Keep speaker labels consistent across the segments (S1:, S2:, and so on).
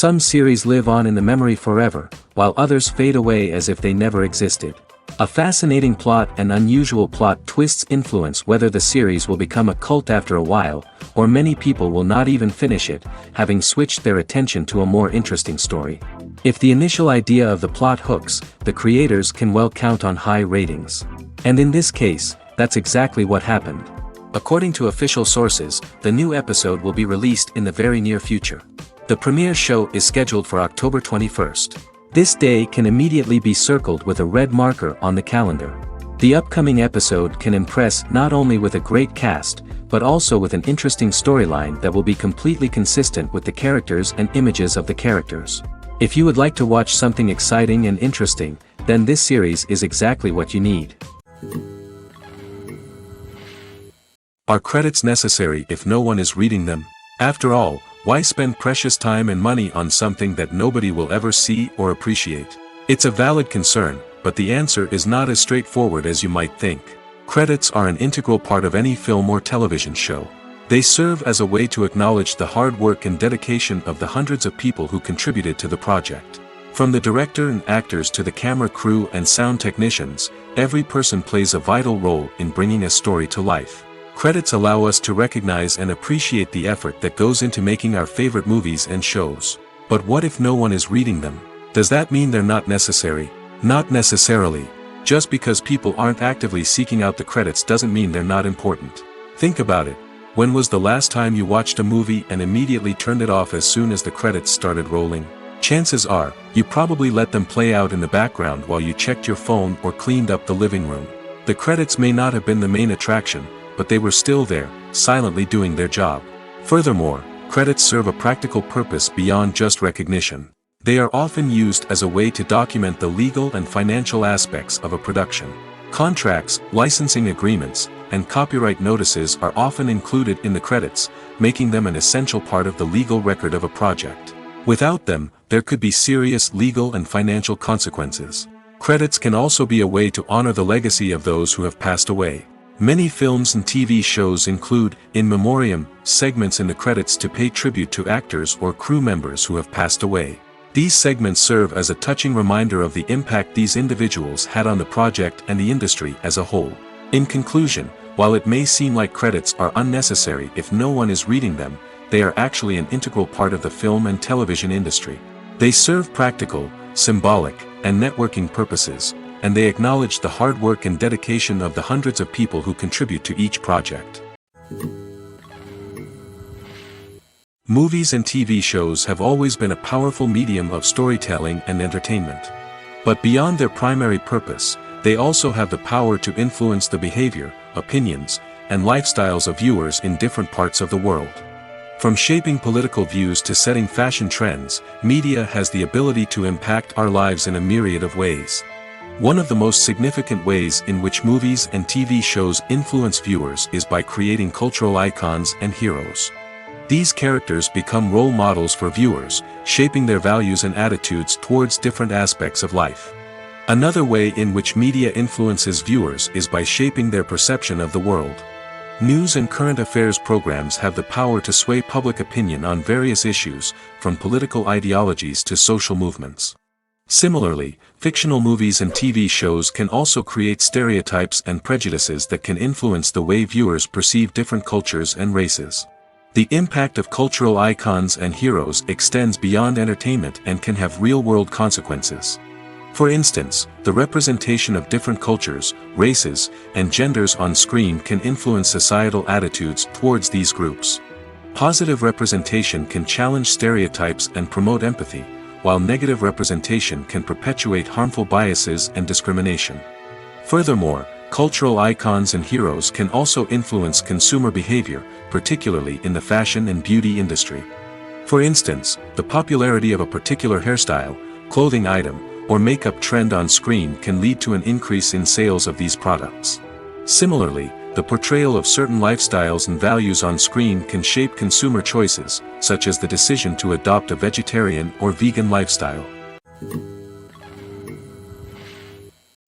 S1: Some series live on in the memory forever, while others fade away as if they never existed. A fascinating plot and unusual plot twists influence whether the series will become a cult after a while, or many people will not even finish it, having switched their attention to a more interesting story. If the initial idea of the plot hooks, the creators can well count on high ratings. And in this case, that's exactly what happened. According to official sources, the new episode will be released in the very near future. The premiere show is scheduled for October 21st. This day can immediately be circled with a red marker on the calendar. The upcoming episode can impress not only with a great cast, but also with an interesting storyline that will be completely consistent with the characters and images of the characters. If you would like to watch something exciting and interesting, then this series is exactly what you need.
S2: Are credits necessary if no one is reading them? After all, why spend precious time and money on something that nobody will ever see or appreciate? It's a valid concern, but the answer is not as straightforward as you might think. Credits are an integral part of any film or television show. They serve as a way to acknowledge the hard work and dedication of the hundreds of people who contributed to the project. From the director and actors to the camera crew and sound technicians, every person plays a vital role in bringing a story to life. Credits allow us to recognize and appreciate the effort that goes into making our favorite movies and shows. But what if no one is reading them? Does that mean they're not necessary? Not necessarily. Just because people aren't actively seeking out the credits doesn't mean they're not important. Think about it. When was the last time you watched a movie and immediately turned it off as soon as the credits started rolling? Chances are, you probably let them play out in the background while you checked your phone or cleaned up the living room. The credits may not have been the main attraction, but they were still there, silently doing their job. Furthermore, credits serve a practical purpose beyond just recognition. They are often used as a way to document the legal and financial aspects of a production. Contracts, licensing agreements, and copyright notices are often included in the credits, making them an essential part of the legal record of a project. Without them, there could be serious legal and financial consequences. Credits can also be a way to honor the legacy of those who have passed away. Many films and TV shows include, in memoriam, segments in the credits to pay tribute to actors or crew members who have passed away. These segments serve as a touching reminder of the impact these individuals had on the project and the industry as a whole. In conclusion, while it may seem like credits are unnecessary if no one is reading them, they are actually an integral part of the film and television industry. They serve practical, symbolic, and networking purposes, and they acknowledge the hard work and dedication of the hundreds of people who contribute to each project. Movies and TV shows have always been a powerful medium of storytelling and entertainment. But beyond their primary purpose, they also have the power to influence the behavior, opinions, and lifestyles of viewers in different parts of the world. From shaping political views to setting fashion trends, media has the ability to impact our lives in a myriad of ways. One of the most significant ways in which movies and TV shows influence viewers is by creating cultural icons and heroes. These characters become role models for viewers, shaping their values and attitudes towards different aspects of life. Another way in which media influences viewers is by shaping their perception of the world. News and current affairs programs have the power to sway public opinion on various issues, from political ideologies to social movements. Similarly, fictional movies and TV shows can also create stereotypes and prejudices that can influence the way viewers perceive different cultures and races. The impact of cultural icons and heroes extends beyond entertainment and can have real-world consequences. For instance, the representation of different cultures, races, and genders on screen can influence societal attitudes towards these groups. Positive representation can challenge stereotypes and promote empathy, while negative representation can perpetuate harmful biases and discrimination. Furthermore, cultural icons and heroes can also influence consumer behavior, particularly in the fashion and beauty industry. For instance, the popularity of a particular hairstyle, clothing item, or makeup trend on screen can lead to an increase in sales of these products. Similarly, the portrayal of certain lifestyles and values on screen can shape consumer choices, such as the decision to adopt a vegetarian or vegan lifestyle.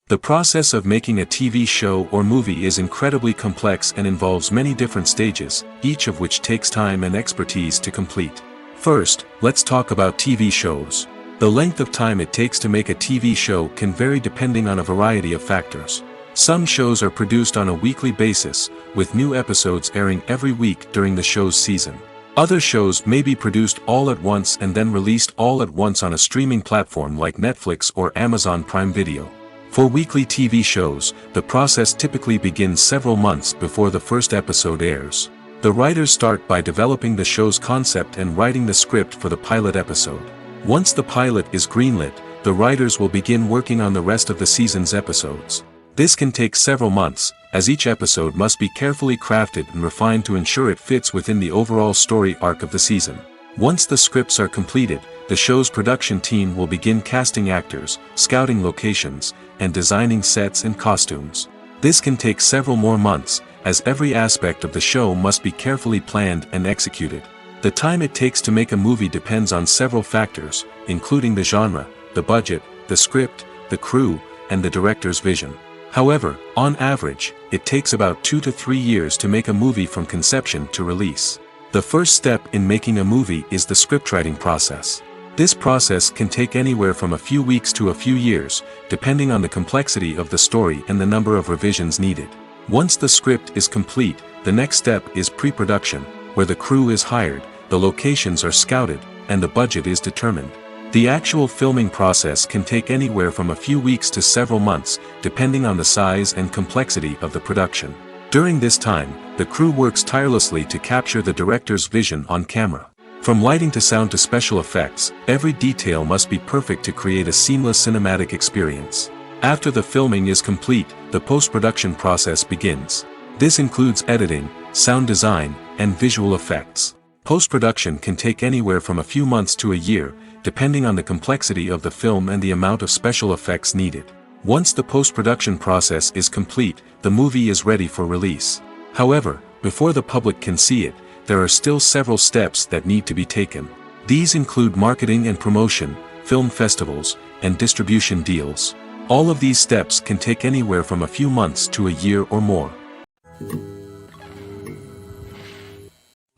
S2: The process of making a TV show or movie is incredibly complex and involves many different stages, each of which takes time and expertise to complete. First, let's talk about TV shows. The length of time it takes to make a TV show can vary depending on a variety of factors. Some shows are produced on a weekly basis, with new episodes airing every week during the show's season. Other shows may be produced all at once and then released all at once on a streaming platform like Netflix or Amazon Prime Video. For weekly TV shows, the process typically begins several months before the first episode airs. The writers start by developing the show's concept and writing the script for the pilot episode. Once the pilot is greenlit, the writers will begin working on the rest of the season's episodes. This can take several months, as each episode must be carefully crafted and refined to ensure it fits within the overall story arc of the season. Once the scripts are completed, the show's production team will begin casting actors, scouting locations, and designing sets and costumes. This can take several more months, as every aspect of the show must be carefully planned and executed. The time it takes to make a movie depends on several factors, including the genre, the budget, the script, the crew, and the director's vision. However, on average, it takes about 2 to 3 years to make a movie from conception to release. The first step in making a movie is the scriptwriting process. This process can take anywhere from a few weeks to a few years, depending on the complexity of the story and the number of revisions needed. Once the script is complete, the next step is pre-production, where the crew is hired, the locations are scouted, and the budget is determined. The actual filming process can take anywhere from a few weeks to several months, depending on the size and complexity of the production. During this time, the crew works tirelessly to capture the director's vision on camera. From lighting to sound to special effects, every detail must be perfect to create a seamless cinematic experience. After the filming is complete, the post-production process begins. This includes editing, sound design, and visual effects. Post-production can take anywhere from a few months to a year, depending on the complexity of the film and the amount of special effects needed. Once the post-production process is complete, the movie is ready for release. However, before the public can see it, there are still several steps that need to be taken. These include marketing and promotion, film festivals, and distribution deals. All of these steps can take anywhere from a few months to a year or more.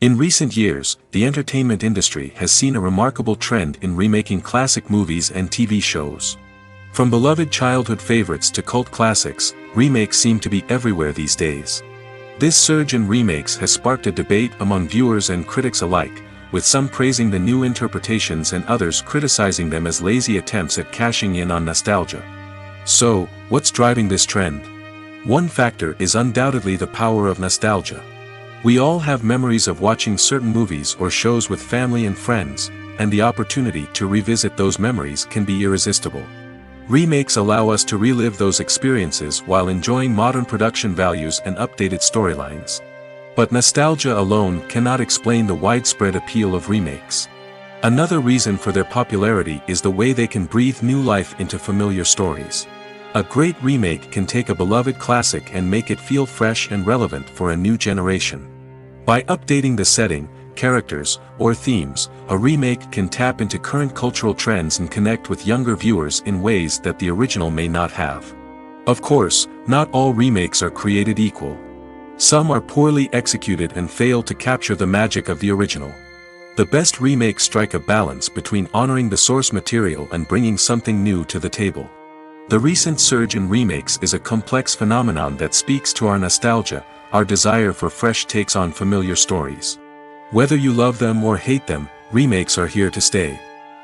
S2: In recent years, the entertainment industry has seen a remarkable trend in remaking classic movies and TV shows. From beloved childhood favorites to cult classics, remakes seem to be everywhere these days. This surge in remakes has sparked a debate among viewers and critics alike, with some praising the new interpretations and others criticizing them as lazy attempts at cashing in on nostalgia. So, what's driving this trend? One factor is undoubtedly the power of nostalgia. We all have memories of watching certain movies or shows with family and friends, and the opportunity to revisit those memories can be irresistible. Remakes allow us to relive those experiences while enjoying modern production values and updated storylines. But nostalgia alone cannot explain the widespread appeal of remakes. Another reason for their popularity is the way they can breathe new life into familiar stories. A great remake can take a beloved classic and make it feel fresh and relevant for a new generation. By updating the setting, characters, or themes, a remake can tap into current cultural trends and connect with younger viewers in ways that the original may not have. Of course, not all remakes are created equal. Some are poorly executed and fail to capture the magic of the original. The best remakes strike a balance between honoring the source material and bringing something new to the table. The recent surge in remakes is a complex phenomenon that speaks to our nostalgia, our desire for fresh takes on familiar stories. Whether you love them or hate them, remakes are here to stay.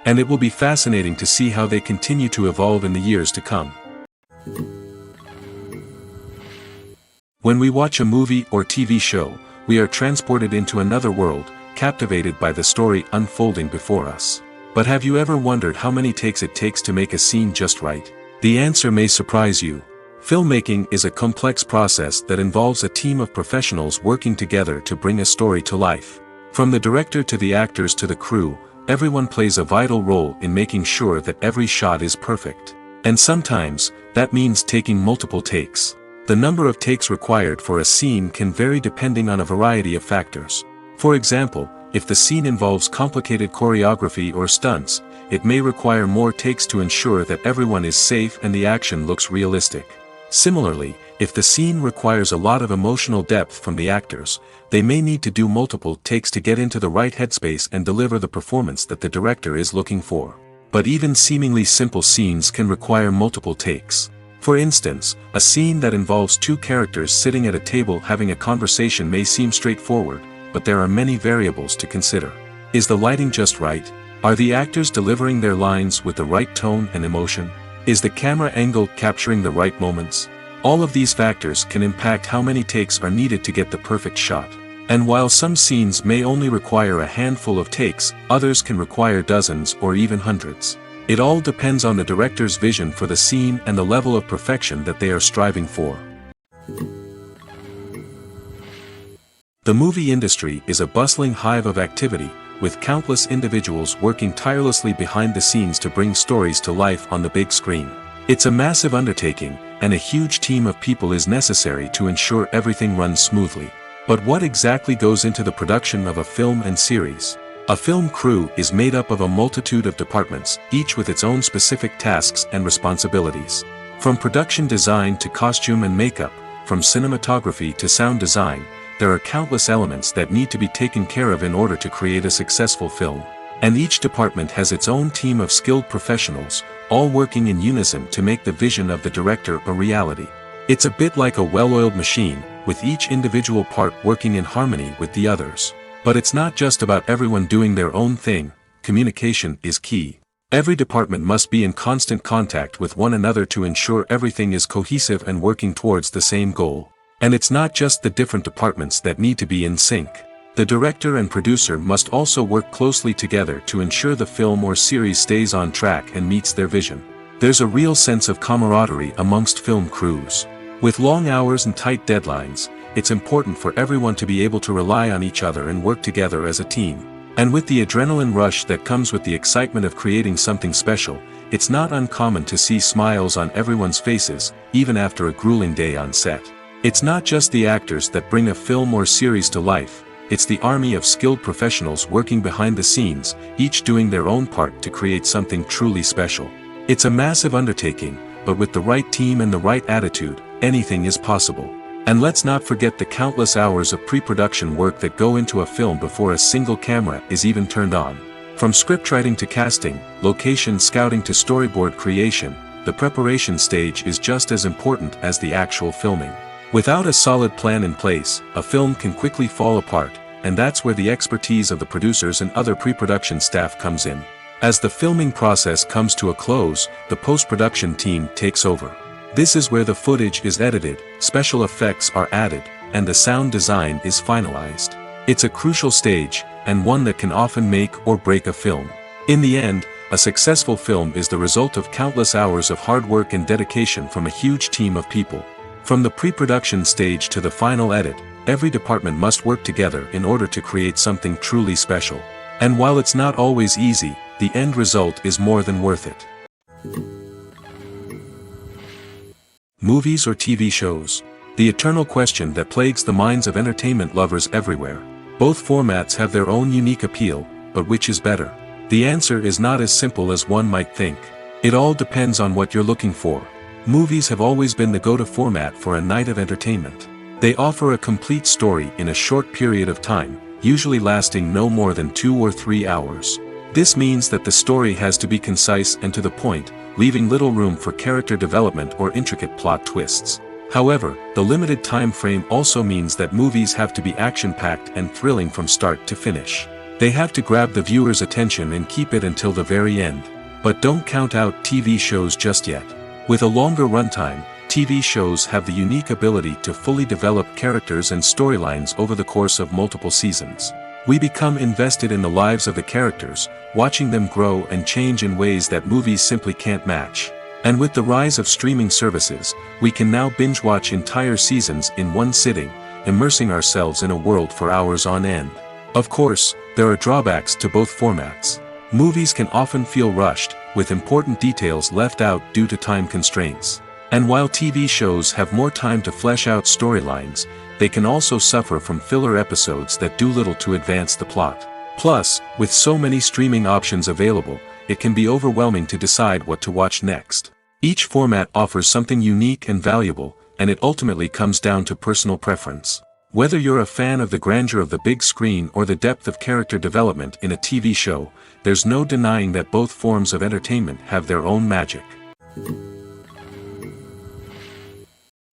S2: And it will be fascinating to see how they continue to evolve in the years to come. When we watch a movie or TV show, we are transported into another world, captivated by the story unfolding before us. But have you ever wondered how many takes it takes to make a scene just right? The answer may surprise you. Filmmaking is a complex process that involves a team of professionals working together to bring a story to life. From the director to the actors to the crew, everyone plays a vital role in making sure that every shot is perfect. And sometimes, that means taking multiple takes. The number of takes required for a scene can vary depending on a variety of factors. For example, if the scene involves complicated choreography or stunts, it may require more takes to ensure that everyone is safe and the action looks realistic. Similarly, if the scene requires a lot of emotional depth from the actors, they may need to do multiple takes to get into the right headspace and deliver the performance that the director is looking for. But even seemingly simple scenes can require multiple takes. For instance, a scene that involves two characters sitting at a table having a conversation may seem straightforward, but there are many variables to consider. Is the lighting just right? Are the actors delivering their lines with the right tone and emotion? Is the camera angle capturing the right moments? All of these factors can impact how many takes are needed to get the perfect shot. And while some scenes may only require a handful of takes, others can require dozens or even hundreds. It all depends on the director's vision for the scene and the level of perfection that they are striving for. The movie industry is a bustling hive of activity, with countless individuals working tirelessly behind the scenes to bring stories to life on the big screen. It's a massive undertaking, and a huge team of people is necessary to ensure everything runs smoothly. But what exactly goes into the production of a film and series? A film crew is made up of a multitude of departments, each with its own specific tasks and responsibilities. From production design to costume and makeup, from cinematography to sound design, there are countless elements that need to be taken care of in order to create a successful film. And each department has its own team of skilled professionals, all working in unison to make the vision of the director a reality. It's a bit like a well-oiled machine, with each individual part working in harmony with the others. But it's not just about everyone doing their own thing. Communication is key. Every department must be in constant contact with one another to ensure everything is cohesive and working towards the same goal. And it's not just the different departments that need to be in sync. The director and producer must also work closely together to ensure the film or series stays on track and meets their vision. There's a real sense of camaraderie amongst film crews. With long hours and tight deadlines, it's important for everyone to be able to rely on each other and work together as a team. And with the adrenaline rush that comes with the excitement of creating something special, it's not uncommon to see smiles on everyone's faces, even after a grueling day on set. It's not just the actors that bring a film or series to life, it's the army of skilled professionals working behind the scenes, each doing their own part to create something truly special. It's a massive undertaking, but with the right team and the right attitude, anything is possible. And let's not forget the countless hours of pre-production work that go into a film before a single camera is even turned on. From scriptwriting to casting, location scouting to storyboard creation, the preparation stage is just as important as the actual filming. Without a solid plan in place, a film can quickly fall apart, and that's where the expertise of the producers and other pre-production staff comes in. As the filming process comes to a close, the post-production team takes over. This is where the footage is edited, special effects are added, and the sound design is finalized. It's a crucial stage, and one that can often make or break a film. In the end, a successful film is the result of countless hours of hard work and dedication from a huge team of people. From the pre-production stage to the final edit, every department must work together in order to create something truly special. And while it's not always easy, the end result is more than worth it. Movies or TV shows? The eternal question that plagues the minds of entertainment lovers everywhere. Both formats have their own unique appeal, but which is better? The answer is not as simple as one might think. It all depends on what you're looking for. Movies have always been the go-to format for a night of entertainment. They offer a complete story in a short period of time, usually lasting no more than 2 or 3 hours. This means that the story has to be concise and to the point, leaving little room for character development or intricate plot twists. However, the limited time frame also means that movies have to be action-packed and thrilling from start to finish. They have to grab the viewer's attention and keep it until the very end. But don't count out TV shows just yet. With a longer runtime, TV shows have the unique ability to fully develop characters and storylines over the course of multiple seasons. We become invested in the lives of the characters, watching them grow and change in ways that movies simply can't match. And with the rise of streaming services, we can now binge-watch entire seasons in one sitting, immersing ourselves in a world for hours on end. Of course, there are drawbacks to both formats. Movies can often feel rushed, with important details left out due to time constraints. And while TV shows have more time to flesh out storylines, they can also suffer from filler episodes that do little to advance the plot. Plus, with so many streaming options available, it can be overwhelming to decide what to watch next. Each format offers something unique and valuable, and it ultimately comes down to personal preference. Whether you're a fan of the grandeur of the big screen or the depth of character development in a TV show, there's no denying that both forms of entertainment have their own magic.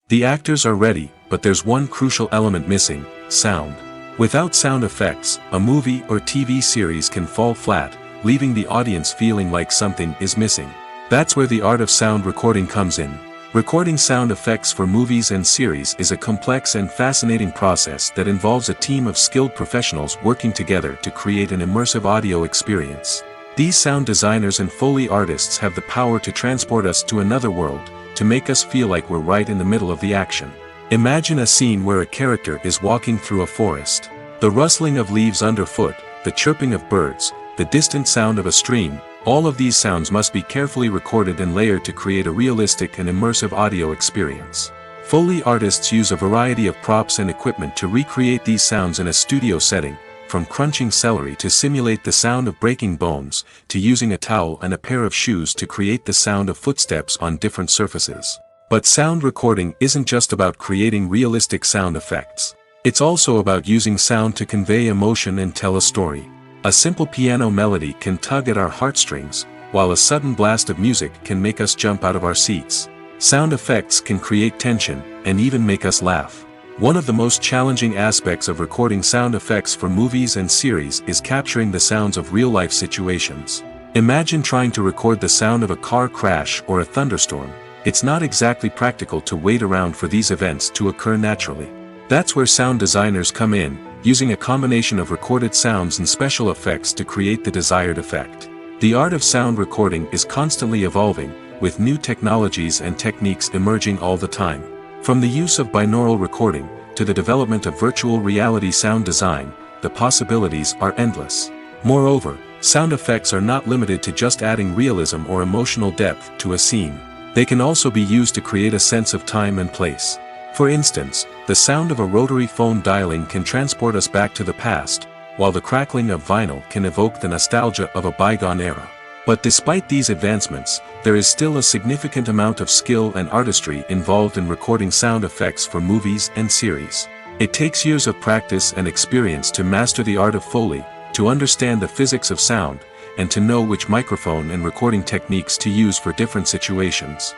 S2: The actors are ready, but there's one crucial element missing: sound. Without sound effects, a movie or TV series can fall flat, leaving the audience feeling like something is missing. That's where the art of sound recording comes in. Recording sound effects for movies and series is a complex and fascinating process that involves a team of skilled professionals working together to create an immersive audio experience. These sound designers and Foley artists have the power to transport us to another world, to make us feel like we're right in the middle of the action. Imagine a scene where a character is walking through a forest. The rustling of leaves underfoot, the chirping of birds, the distant sound of a stream, all of these sounds must be carefully recorded and layered to create a realistic and immersive audio experience. Foley artists use a variety of props and equipment to recreate these sounds in a studio setting, from crunching celery to simulate the sound of breaking bones, to using a towel and a pair of shoes to create the sound of footsteps on different surfaces. But sound recording isn't just about creating realistic sound effects. It's also about using sound to convey emotion and tell a story. A simple piano melody can tug at our heartstrings, while a sudden blast of music can make us jump out of our seats. Sound effects can create tension, and even make us laugh. One of the most challenging aspects of recording sound effects for movies and series is capturing the sounds of real-life situations. Imagine trying to record the sound of a car crash or a thunderstorm. It's not exactly practical to wait around for these events to occur naturally. That's where sound designers come in, using a combination of recorded sounds and special effects to create the desired effect. The art of sound recording is constantly evolving, with new technologies and techniques emerging all the time. From the use of binaural recording, to the development of virtual reality sound design, the possibilities are endless. Moreover, sound effects are not limited to just adding realism or emotional depth to a scene. They can also be used to create a sense of time and place. For instance, the sound of a rotary phone dialing can transport us back to the past, while the crackling of vinyl can evoke the nostalgia of a bygone era. But despite these advancements, there is still a significant amount of skill and artistry involved in recording sound effects for movies and series. It takes years of practice and experience to master the art of Foley, to understand the physics of sound, and to know which microphone and recording techniques to use for different situations.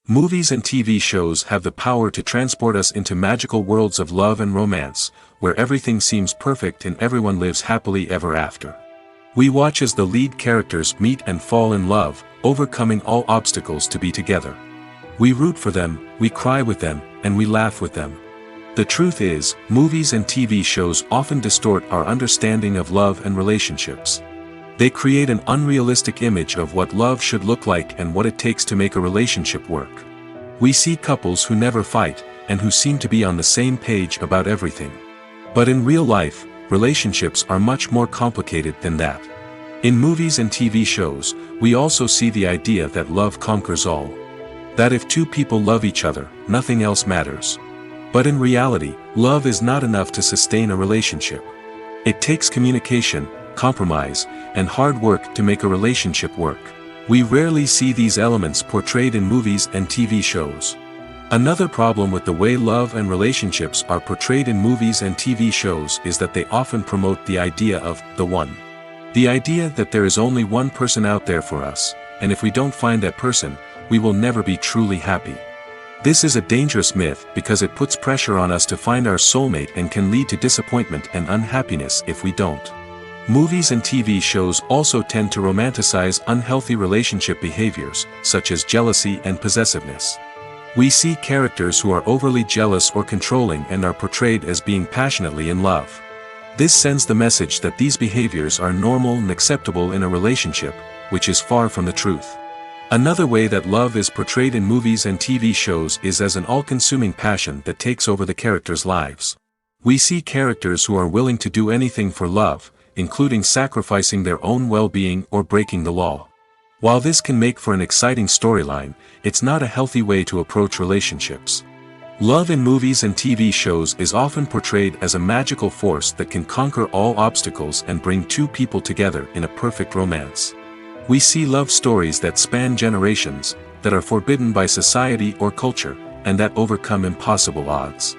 S2: Movies and TV shows have the power to transport us into magical worlds of love and romance, where everything seems perfect and everyone lives happily ever after. We watch as the lead characters meet and fall in love, overcoming all obstacles to be together. We root for them, we cry with them, and we laugh with them. The truth is, movies and TV shows often distort our understanding of love and relationships. They create an unrealistic image of what love should look like and what it takes to make a relationship work. We see couples who never fight, and who seem to be on the same page about everything. But in real life, relationships are much more complicated than that. In movies and TV shows, we also see the idea that love conquers all. That if two people love each other, nothing else matters. But in reality, love is not enough to sustain a relationship. It takes communication, compromise, and hard work to make a relationship work. We rarely see these elements portrayed in movies and TV shows. Another problem with the way love and relationships are portrayed in movies and TV shows is that they often promote the idea of the one. The idea that there is only one person out there for us, and if we don't find that person, we will never be truly happy. This is a dangerous myth because it puts pressure on us to find our soulmate and can lead to disappointment and unhappiness if we don't. Movies and TV shows also tend to romanticize unhealthy relationship behaviors, such as jealousy and possessiveness. We see characters who are overly jealous or controlling and are portrayed as being passionately in love. This sends the message that these behaviors are normal and acceptable in a relationship, which is far from the truth. Another way that love is portrayed in movies and TV shows is as an all-consuming passion that takes over the characters' lives. We see characters who are willing to do anything for love, including sacrificing their own well-being or breaking the law. While this can make for an exciting storyline, it's not a healthy way to approach relationships. Love in movies and TV shows is often portrayed as a magical force that can conquer all obstacles and bring two people together in a perfect romance. We see love stories that span generations, that are forbidden by society or culture, and that overcome impossible odds.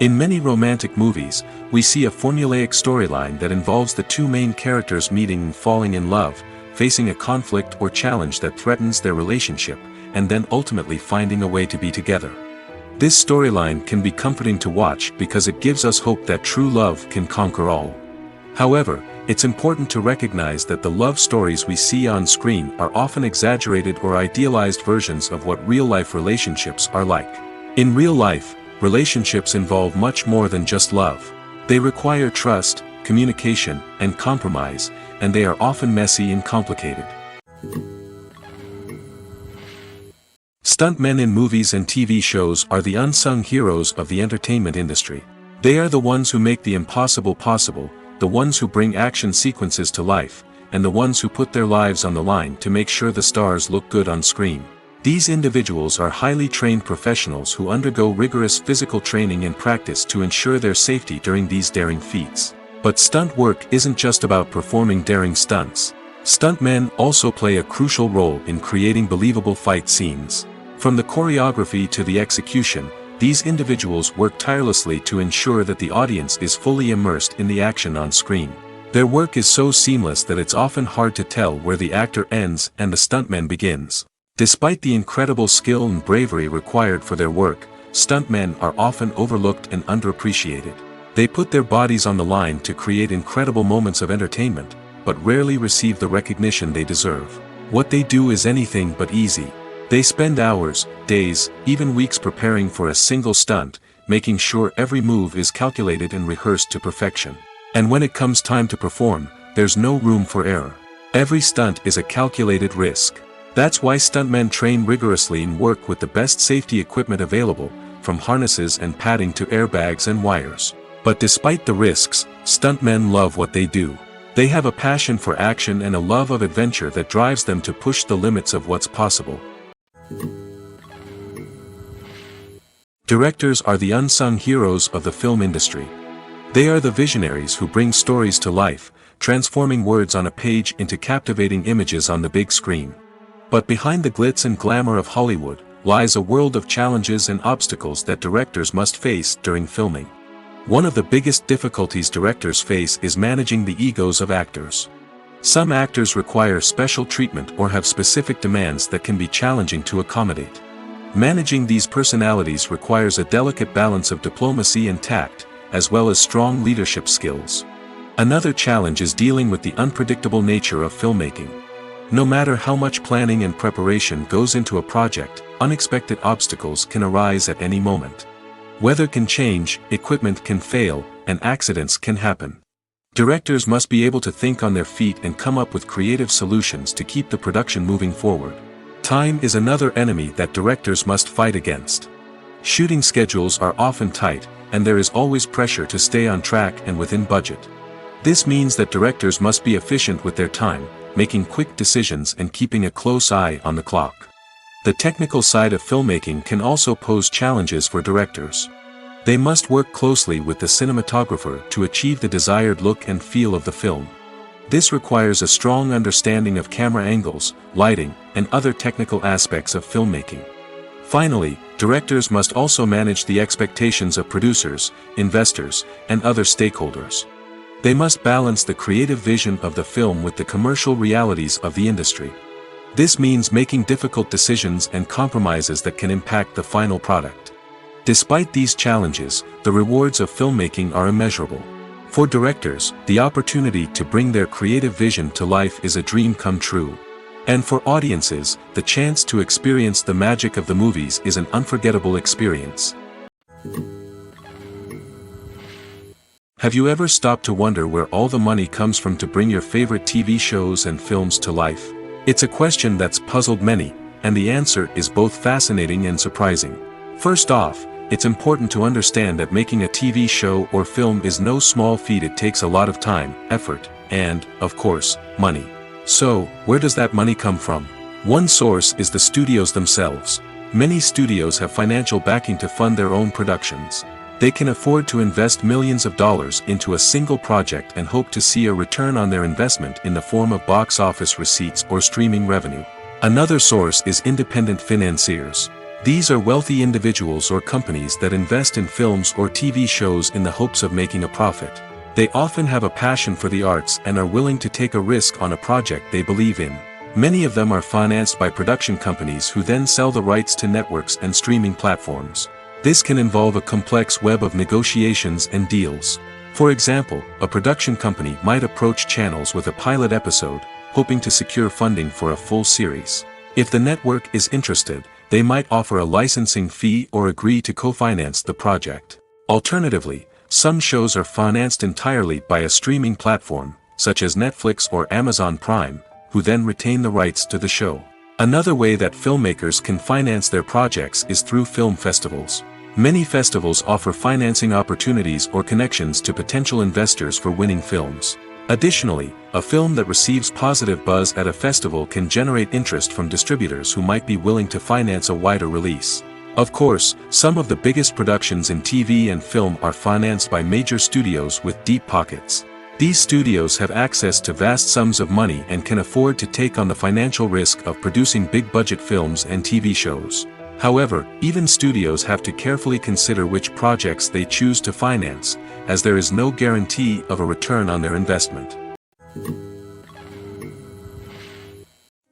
S2: In many romantic movies, we see a formulaic storyline that involves the two main characters meeting and falling in love, facing a conflict or challenge that threatens their relationship, and then ultimately finding a way to be together. This storyline can be comforting to watch because it gives us hope that true love can conquer all. However, it's important to recognize that the love stories we see on screen are often exaggerated or idealized versions of what real-life relationships are like. In real life, relationships involve much more than just love. They require trust, communication, and compromise, and they are often messy and complicated. Stuntmen in movies and TV shows are the unsung heroes of the entertainment industry. They are the ones who make the impossible possible, the ones who bring action sequences to life, and the ones who put their lives on the line to make sure the stars look good on screen. These individuals are highly trained professionals who undergo rigorous physical training and practice to ensure their safety during these daring feats. But stunt work isn't just about performing daring stunts. Stuntmen also play a crucial role in creating believable fight scenes. From the choreography to the execution, these individuals work tirelessly to ensure that the audience is fully immersed in the action on screen. Their work is so seamless that it's often hard to tell where the actor ends and the stuntman begins. Despite the incredible skill and bravery required for their work, stuntmen are often overlooked and underappreciated. They put their bodies on the line to create incredible moments of entertainment, but rarely receive the recognition they deserve. What they do is anything but easy. They spend hours, days, even weeks preparing for a single stunt, making sure every move is calculated and rehearsed to perfection. And when it comes time to perform, there's no room for error. Every stunt is a calculated risk. That's why stuntmen train rigorously and work with the best safety equipment available, from harnesses and padding to airbags and wires. But despite the risks, stuntmen love what they do. They have a passion for action and a love of adventure that drives them to push the limits of what's possible. Directors are the unsung heroes of the film industry. They are the visionaries who bring stories to life, transforming words on a page into captivating images on the big screen. But behind the glitz and glamour of Hollywood, lies a world of challenges and obstacles that directors must face during filming. One of the biggest difficulties directors face is managing the egos of actors. Some actors require special treatment or have specific demands that can be challenging to accommodate. Managing these personalities requires a delicate balance of diplomacy and tact, as well as strong leadership skills. Another challenge is dealing with the unpredictable nature of filmmaking. No matter how much planning and preparation goes into a project, unexpected obstacles can arise at any moment. Weather can change, equipment can fail, and accidents can happen. Directors must be able to think on their feet and come up with creative solutions to keep the production moving forward. Time is another enemy that directors must fight against. Shooting schedules are often tight, and there is always pressure to stay on track and within budget. This means that directors must be efficient with their time, making quick decisions and keeping a close eye on the clock. The technical side of filmmaking can also pose challenges for directors. They must work closely with the cinematographer to achieve the desired look and feel of the film. This requires a strong understanding of camera angles, lighting, and other technical aspects of filmmaking. Finally, directors must also manage the expectations of producers, investors, and other stakeholders. They must balance the creative vision of the film with the commercial realities of the industry. This means making difficult decisions and compromises that can impact the final product. Despite these challenges, the rewards of filmmaking are immeasurable. For directors, the opportunity to bring their creative vision to life is a dream come true. And for audiences, the chance to experience the magic of the movies is an unforgettable experience. Have you ever stopped to wonder where all the money comes from to bring your favorite TV shows and films to life? It's a question that's puzzled many, and the answer is both fascinating and surprising. First off, it's important to understand that making a TV show or film is no small feat. It takes a lot of time, effort, and, of course, money. So, where does that money come from? One source is the studios themselves. Many studios have financial backing to fund their own productions. They can afford to invest millions of dollars into a single project and hope to see a return on their investment in the form of box office receipts or streaming revenue. Another source is independent financiers. These are wealthy individuals or companies that invest in films or TV shows in the hopes of making a profit. They often have a passion for the arts and are willing to take a risk on a project they believe in. Many of them are financed by production companies who then sell the rights to networks and streaming platforms. This can involve a complex web of negotiations and deals. For example, a production company might approach channels with a pilot episode, hoping to secure funding for a full series. If the network is interested, they might offer a licensing fee or agree to co-finance the project. Alternatively, some shows are financed entirely by a streaming platform, such as Netflix or Amazon Prime, who then retain the rights to the show. Another way that filmmakers can finance their projects is through film festivals. Many festivals offer financing opportunities or connections to potential investors for winning films. Additionally, a film that receives positive buzz at a festival can generate interest from distributors who might be willing to finance a wider release. Of course, some of the biggest productions in TV and film are financed by major studios with deep pockets. These studios have access to vast sums of money and can afford to take on the financial risk of producing big-budget films and TV shows. However, even studios have to carefully consider which projects they choose to finance, as there is no guarantee of a return on their investment.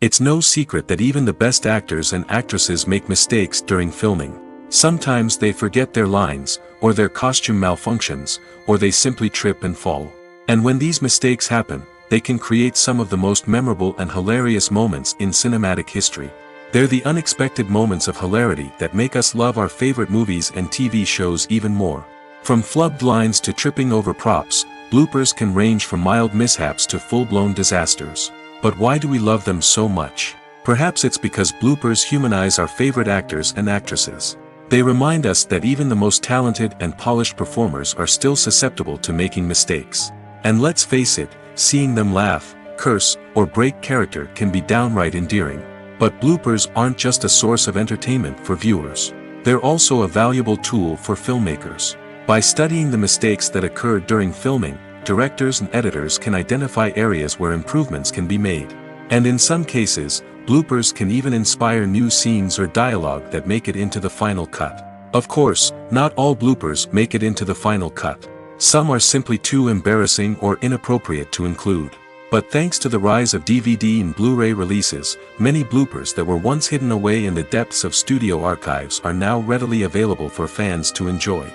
S2: It's no secret that even the best actors and actresses make mistakes during filming. Sometimes they forget their lines, or their costume malfunctions, or they simply trip and fall. And when these mistakes happen, they can create some of the most memorable and hilarious moments in cinematic history. They're the unexpected moments of hilarity that make us love our favorite movies and TV shows even more. From flubbed lines to tripping over props, bloopers can range from mild mishaps to full-blown disasters. But why do we love them so much? Perhaps it's because bloopers humanize our favorite actors and actresses. They remind us that even the most talented and polished performers are still susceptible to making mistakes. And let's face it, seeing them laugh, curse, or break character can be downright endearing. But bloopers aren't just a source of entertainment for viewers. They're also a valuable tool for filmmakers. By studying the mistakes that occur during filming, directors and editors can identify areas where improvements can be made. And in some cases, bloopers can even inspire new scenes or dialogue that make it into the final cut. Of course, not all bloopers make it into the final cut. Some are simply too embarrassing or inappropriate to include. But thanks to the rise of DVD and Blu-ray releases, many bloopers that were once hidden away in the depths of studio archives are now readily available for fans to enjoy.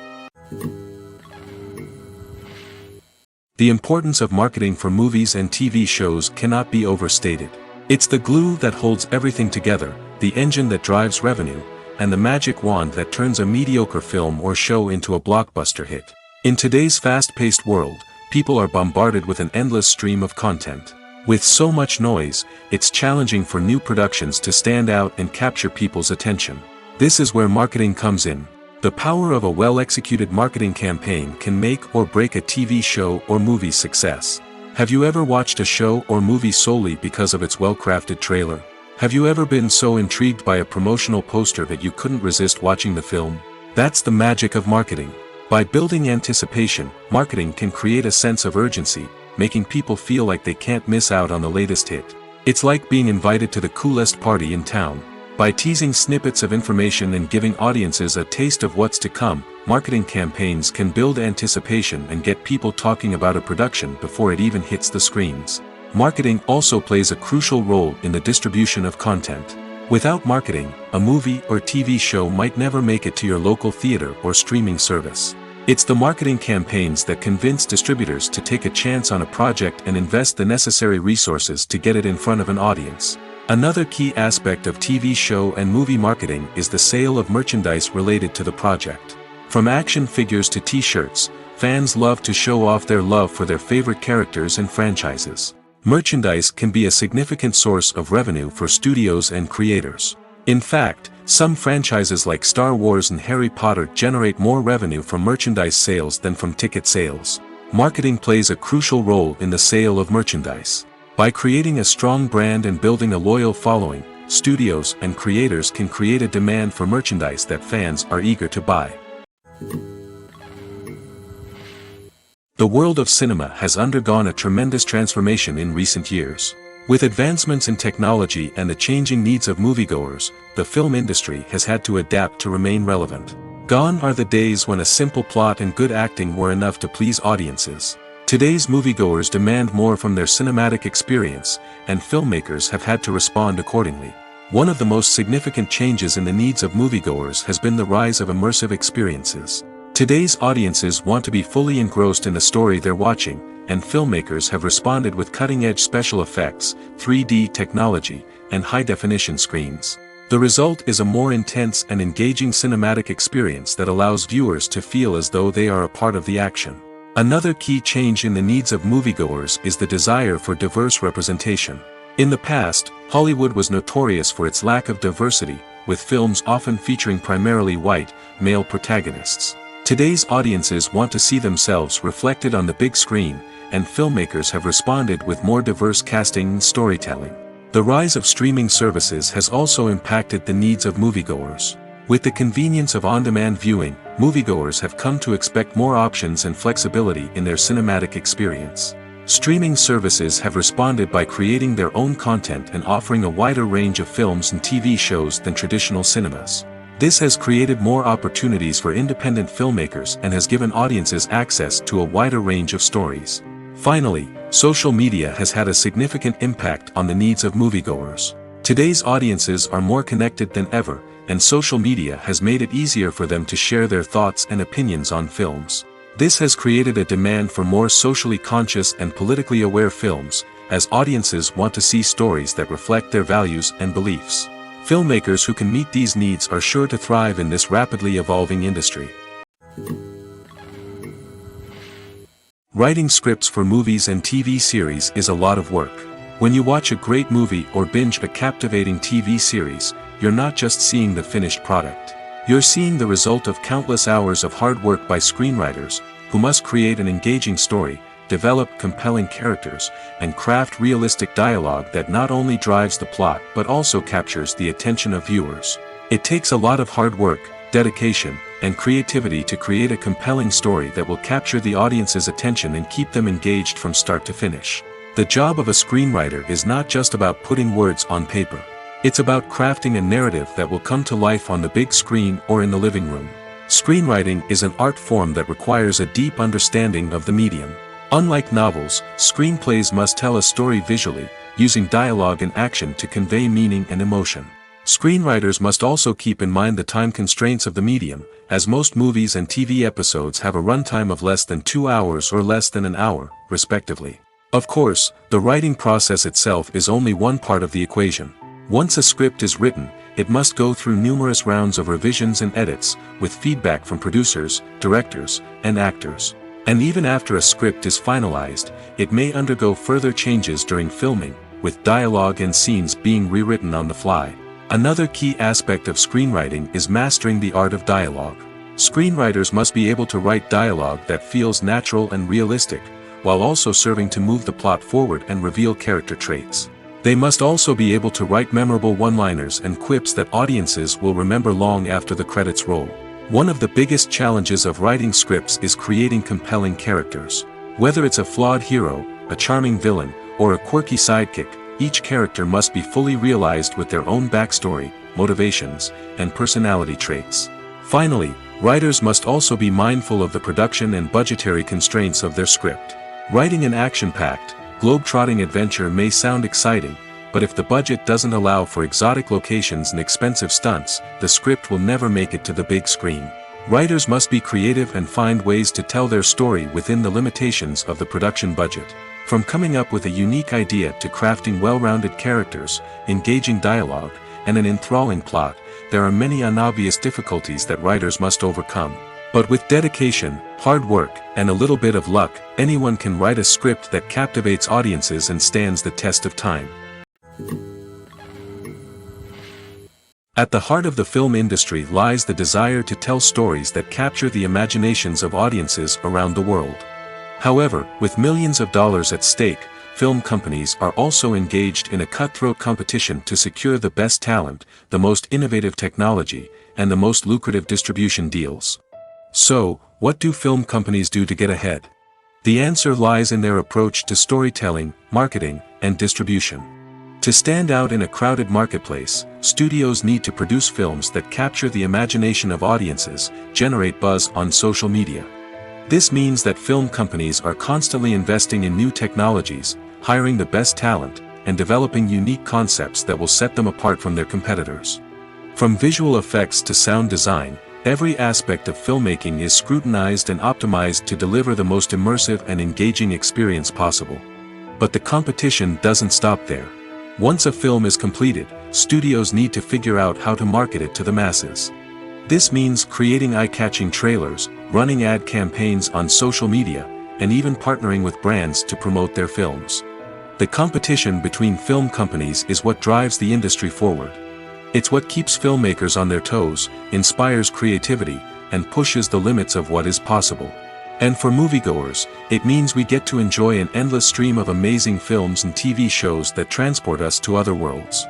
S2: The importance of marketing for movies and TV shows cannot be overstated. It's the glue that holds everything together, the engine that drives revenue, and the magic wand that turns a mediocre film or show into a blockbuster hit. In today's fast-paced world, people are bombarded with an endless stream of content. With so much noise, it's challenging for new productions to stand out and capture people's attention. This is where marketing comes in. The power of a well-executed marketing campaign can make or break a TV show or movie's success. Have you ever watched a show or movie solely because of its well-crafted trailer? Have you ever been so intrigued by a promotional poster that you couldn't resist watching the film? That's the magic of marketing. By building anticipation, marketing can create a sense of urgency, making people feel like they can't miss out on the latest hit. It's like being invited to the coolest party in town. By teasing snippets of information and giving audiences a taste of what's to come, marketing campaigns can build anticipation and get people talking about a production before it even hits the screens. Marketing also plays a crucial role in the distribution of content. Without marketing, a movie or TV show might never make it to your local theater or streaming service. It's the marketing campaigns that convince distributors to take a chance on a project and invest the necessary resources to get it in front of an audience. Another key aspect of TV show and movie marketing is the sale of merchandise related to the project. From action figures to t-shirts, fans love to show off their love for their favorite characters and franchises. Merchandise can be a significant source of revenue for studios and creators. In fact, some franchises like Star Wars and Harry Potter generate more revenue from merchandise sales than from ticket sales. Marketing plays a crucial role in the sale of merchandise. By creating a strong brand and building a loyal following, studios and creators can create a demand for merchandise that fans are eager to buy. The world of cinema has undergone a tremendous transformation in recent years. With advancements in technology and the changing needs of moviegoers, the film industry has had to adapt to remain relevant. Gone are the days when a simple plot and good acting were enough to please audiences. Today's moviegoers demand more from their cinematic experience, and filmmakers have had to respond accordingly. One of the most significant changes in the needs of moviegoers has been the rise of immersive experiences. Today's audiences want to be fully engrossed in the story they're watching, and filmmakers have responded with cutting-edge special effects, 3D technology, and high-definition screens. The result is a more intense and engaging cinematic experience that allows viewers to feel as though they are a part of the action. Another key change in the needs of moviegoers is the desire for diverse representation. In the past, Hollywood was notorious for its lack of diversity, with films often featuring primarily white, male protagonists. Today's audiences want to see themselves reflected on the big screen, and filmmakers have responded with more diverse casting and storytelling. The rise of streaming services has also impacted the needs of moviegoers. With the convenience of on-demand viewing, moviegoers have come to expect more options and flexibility in their cinematic experience. Streaming services have responded by creating their own content and offering a wider range of films and TV shows than traditional cinemas. This has created more opportunities for independent filmmakers and has given audiences access to a wider range of stories. Finally, social media has had a significant impact on the needs of moviegoers. Today's audiences are more connected than ever, and social media has made it easier for them to share their thoughts and opinions on films. This has created a demand for more socially conscious and politically aware films, as audiences want to see stories that reflect their values and beliefs. Filmmakers who can meet these needs are sure to thrive in this rapidly evolving industry. Writing scripts for movies and TV series is a lot of work. When you watch a great movie or binge a captivating TV series, you're not just seeing the finished product. You're seeing the result of countless hours of hard work by screenwriters, who must create an engaging story, develop compelling characters, and craft realistic dialogue that not only drives the plot but also captures the attention of viewers. It takes a lot of hard work, dedication, and creativity to create a compelling story that will capture the audience's attention and keep them engaged from start to finish. The job of a screenwriter is not just about putting words on paper. It's about crafting a narrative that will come to life on the big screen or in the living room. Screenwriting is an art form that requires a deep understanding of the medium. Unlike novels, screenplays must tell a story visually, using dialogue and action to convey meaning and emotion. Screenwriters must also keep in mind the time constraints of the medium, as most movies and TV episodes have a runtime of less than 2 hours or less than an hour, respectively. Of course, the writing process itself is only one part of the equation. Once a script is written, it must go through numerous rounds of revisions and edits, with feedback from producers, directors, and actors. And even after a script is finalized, it may undergo further changes during filming, with dialogue and scenes being rewritten on the fly. Another key aspect of screenwriting is mastering the art of dialogue. Screenwriters must be able to write dialogue that feels natural and realistic, while also serving to move the plot forward and reveal character traits. They must also be able to write memorable one-liners and quips that audiences will remember long after the credits roll. One of the biggest challenges of writing scripts is creating compelling characters. Whether it's a flawed hero, a charming villain, or a quirky sidekick, each character must be fully realized with their own backstory, motivations, and personality traits. Finally, writers must also be mindful of the production and budgetary constraints of their script. Writing an action-packed, globe-trotting adventure may sound exciting, but if the budget doesn't allow for exotic locations and expensive stunts, the script will never make it to the big screen. Writers must be creative and find ways to tell their story within the limitations of the production budget. From coming up with a unique idea to crafting well-rounded characters, engaging dialogue, and an enthralling plot, there are many unobvious difficulties that writers must overcome. But with dedication, hard work, and a little bit of luck, anyone can write a script that captivates audiences and stands the test of time. At the heart of the film industry lies the desire to tell stories that capture the imaginations of audiences around the world. However, with millions of dollars at stake, film companies are also engaged in a cutthroat competition to secure the best talent, the most innovative technology, and the most lucrative distribution deals. So, what do film companies do to get ahead? The answer lies in their approach to storytelling, marketing, and distribution. To stand out in a crowded marketplace, studios need to produce films that capture the imagination of audiences, generate buzz on social media. This means that film companies are constantly investing in new technologies, hiring the best talent, and developing unique concepts that will set them apart from their competitors. From visual effects to sound design, every aspect of filmmaking is scrutinized and optimized to deliver the most immersive and engaging experience possible. But the competition doesn't stop there. Once a film is completed, studios need to figure out how to market it to the masses. This means creating eye-catching trailers, running ad campaigns on social media, and even partnering with brands to promote their films. The competition between film companies is what drives the industry forward. It's what keeps filmmakers on their toes, inspires creativity, and pushes the limits of what is possible. And for moviegoers, it means we get to enjoy an endless stream of amazing films and TV shows that transport us to other worlds.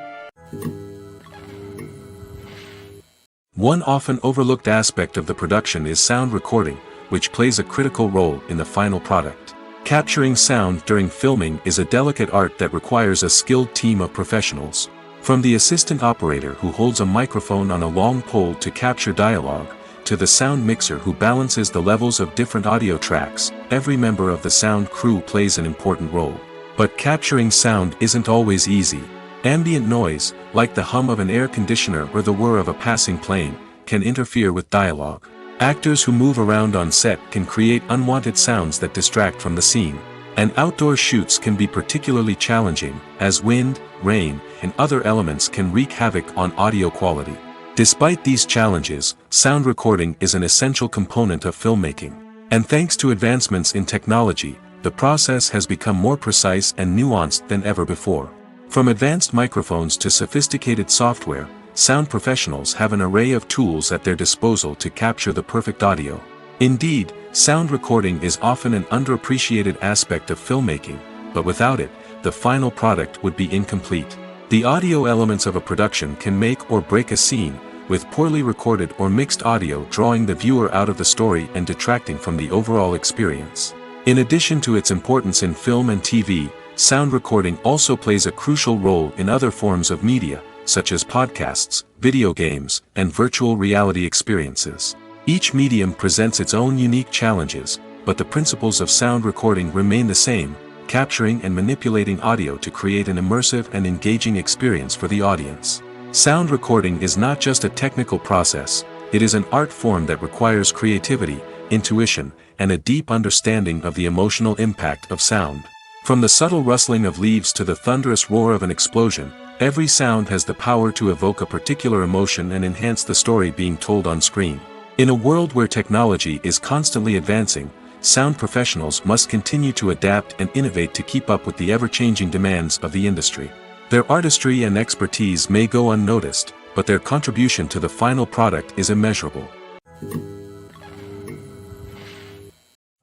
S2: One often overlooked aspect of the production is sound recording, which plays a critical role in the final product. Capturing sound during filming is a delicate art that requires a skilled team of professionals. From the assistant operator who holds a microphone on a long pole to capture dialogue, to the sound mixer who balances the levels of different audio tracks, every member of the sound crew plays an important role. But capturing sound isn't always easy. Ambient noise, like the hum of an air conditioner or the whir of a passing plane, can interfere with dialogue. Actors who move around on set can create unwanted sounds that distract from the scene. And outdoor shoots can be particularly challenging, as wind, rain, and other elements can wreak havoc on audio quality. Despite these challenges, sound recording is an essential component of filmmaking. And thanks to advancements in technology, the process has become more precise and nuanced than ever before. From advanced microphones to sophisticated software, sound professionals have an array of tools at their disposal to capture the perfect audio. Indeed, sound recording is often an underappreciated aspect of filmmaking, but without it, the final product would be incomplete. The audio elements of a production can make or break a scene, with poorly recorded or mixed audio drawing the viewer out of the story and detracting from the overall experience. In addition to its importance in film and TV, sound recording also plays a crucial role in other forms of media, such as podcasts, video games, and virtual reality experiences. Each medium presents its own unique challenges, but the principles of sound recording remain the same, capturing and manipulating audio to create an immersive and engaging experience for the audience. Sound recording is not just a technical process, it is an art form that requires creativity, intuition, and a deep understanding of the emotional impact of sound. From the subtle rustling of leaves to the thunderous roar of an explosion, every sound has the power to evoke a particular emotion and enhance the story being told on screen. In a world where technology is constantly advancing, sound professionals must continue to adapt and innovate to keep up with the ever-changing demands of the industry. Their artistry and expertise may go unnoticed, but their contribution to the final product is immeasurable.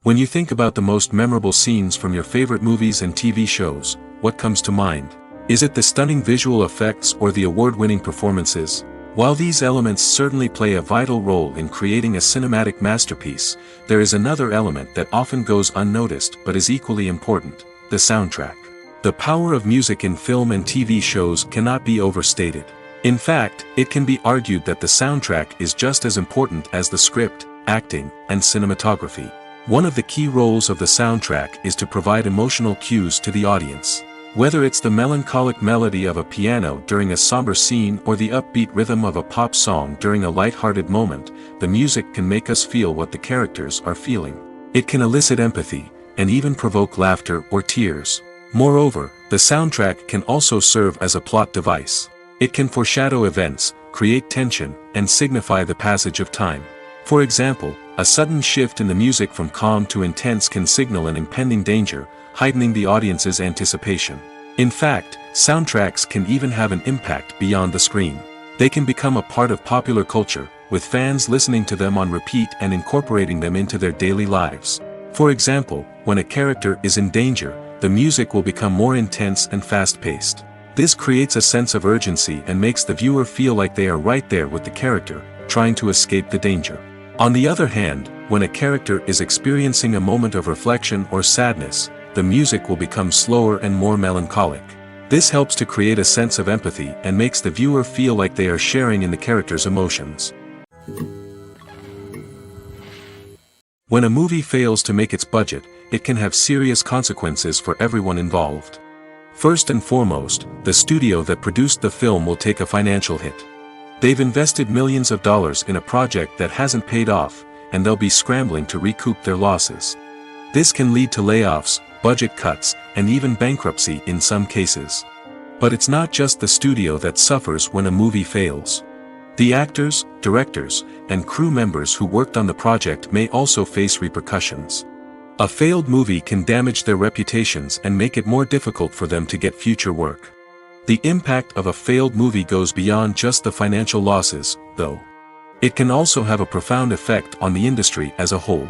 S2: When you think about the most memorable scenes from your favorite movies and TV shows, what comes to mind? Is it the stunning visual effects or the award-winning performances? While these elements certainly play a vital role in creating a cinematic masterpiece, there is another element that often goes unnoticed but is equally important: the soundtrack. The power of music in film and TV shows cannot be overstated. In fact, it can be argued that the soundtrack is just as important as the script, acting, and cinematography. One of the key roles of the soundtrack is to provide emotional cues to the audience. Whether it's the melancholic melody of a piano during a somber scene or the upbeat rhythm of a pop song during a light-hearted moment, the music can make us feel what the characters are feeling. It can elicit empathy, and even provoke laughter or tears. Moreover, the soundtrack can also serve as a plot device. It can foreshadow events, create tension, and signify the passage of time. For example, a sudden shift in the music from calm to intense can signal an impending danger, heightening the audience's anticipation. In fact, soundtracks can even have an impact beyond the screen. They can become a part of popular culture, with fans listening to them on repeat and incorporating them into their daily lives. For example, when a character is in danger, the music will become more intense and fast-paced. This creates a sense of urgency and makes the viewer feel like they are right there with the character, trying to escape the danger. On the other hand, When a character is experiencing a moment of reflection or sadness, the music will become slower and more melancholic. This helps to create a sense of empathy and makes the viewer feel like they are sharing in the character's emotions. When a movie fails to make its budget, it can have serious consequences for everyone involved. First and foremost, the studio that produced the film will take a financial hit. They've invested millions of dollars in a project that hasn't paid off, and they'll be scrambling to recoup their losses. This can lead to layoffs, budget cuts, and even bankruptcy in some cases. But it's not just the studio that suffers when a movie fails. The actors, directors, and crew members who worked on the project may also face repercussions. A failed movie can damage their reputations and make it more difficult for them to get future work. The impact of a failed movie goes beyond just the financial losses, though. It can also have a profound effect on the industry as a whole.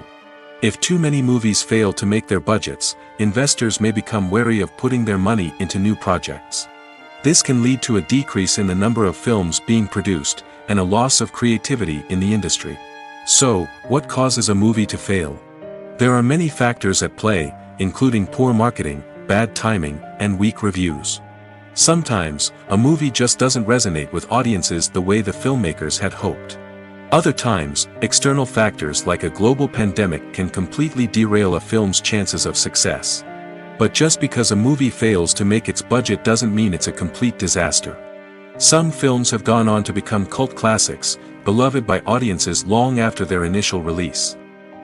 S2: If too many movies fail to make their budgets, investors may become wary of putting their money into new projects. This can lead to a decrease in the number of films being produced, and a loss of creativity in the industry. So, what causes a movie to fail? There are many factors at play, including poor marketing, bad timing, and weak reviews. Sometimes, a movie just doesn't resonate with audiences the way the filmmakers had hoped. Other times, external factors like a global pandemic can completely derail a film's chances of success. But just because a movie fails to make its budget doesn't mean it's a complete disaster. Some films have gone on to become cult classics, beloved by audiences long after their initial release.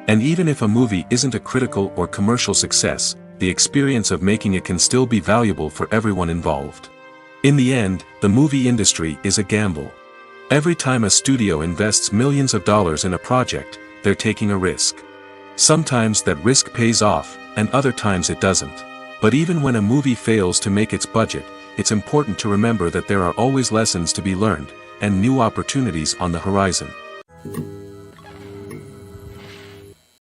S2: And even if a movie isn't a critical or commercial success, the experience of making it can still be valuable for everyone involved. In the end, the movie industry is a gamble. Every time a studio invests millions of dollars in a project, they're taking a risk. Sometimes that risk pays off, and other times it doesn't. But even when a movie fails to make its budget, it's important to remember that there are always lessons to be learned, and new opportunities on the horizon.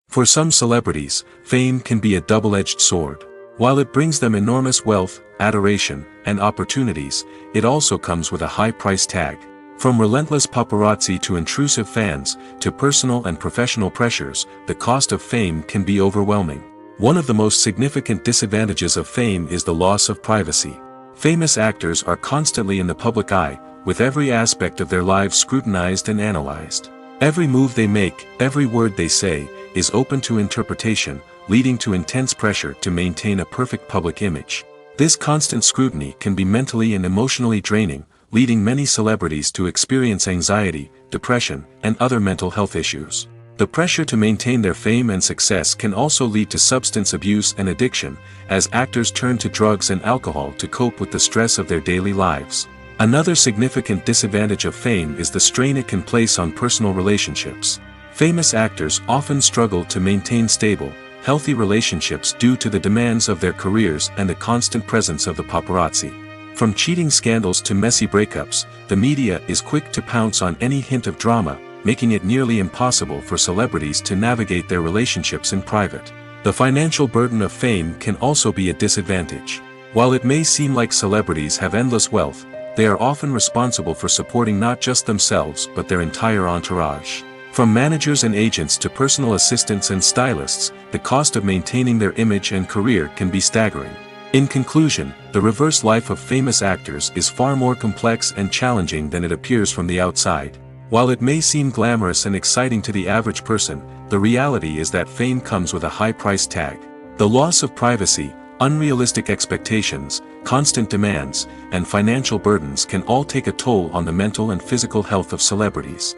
S2: For some celebrities, fame can be a double-edged sword. While it brings them enormous wealth, adoration, and opportunities, it also comes with a high price tag. From relentless paparazzi to intrusive fans, to personal and professional pressures, the cost of fame can be overwhelming. One of the most significant disadvantages of fame is the loss of privacy. Famous actors are constantly in the public eye, with every aspect of their lives scrutinized and analyzed. Every move they make, every word they say, is open to interpretation, leading to intense pressure to maintain a perfect public image. This constant scrutiny can be mentally and emotionally draining, leading many celebrities to experience anxiety, depression, and other mental health issues. The pressure to maintain their fame and success can also lead to substance abuse and addiction, as actors turn to drugs and alcohol to cope with the stress of their daily lives. Another significant disadvantage of fame is the strain it can place on personal relationships. Famous actors often struggle to maintain stable, healthy relationships due to the demands of their careers and the constant presence of the paparazzi. From cheating scandals to messy breakups, the media is quick to pounce on any hint of drama, making it nearly impossible for celebrities to navigate their relationships in private. The financial burden of fame can also be a disadvantage. While it may seem like celebrities have endless wealth, they are often responsible for supporting not just themselves but their entire entourage. From managers and agents to personal assistants and stylists, the cost of maintaining their image and career can be staggering. In conclusion, the reverse life of famous actors is far more complex and challenging than it appears from the outside. While it may seem glamorous and exciting to the average person, the reality is that fame comes with a high price tag. The loss of privacy, unrealistic expectations, constant demands, and financial burdens can all take a toll on the mental and physical health of celebrities.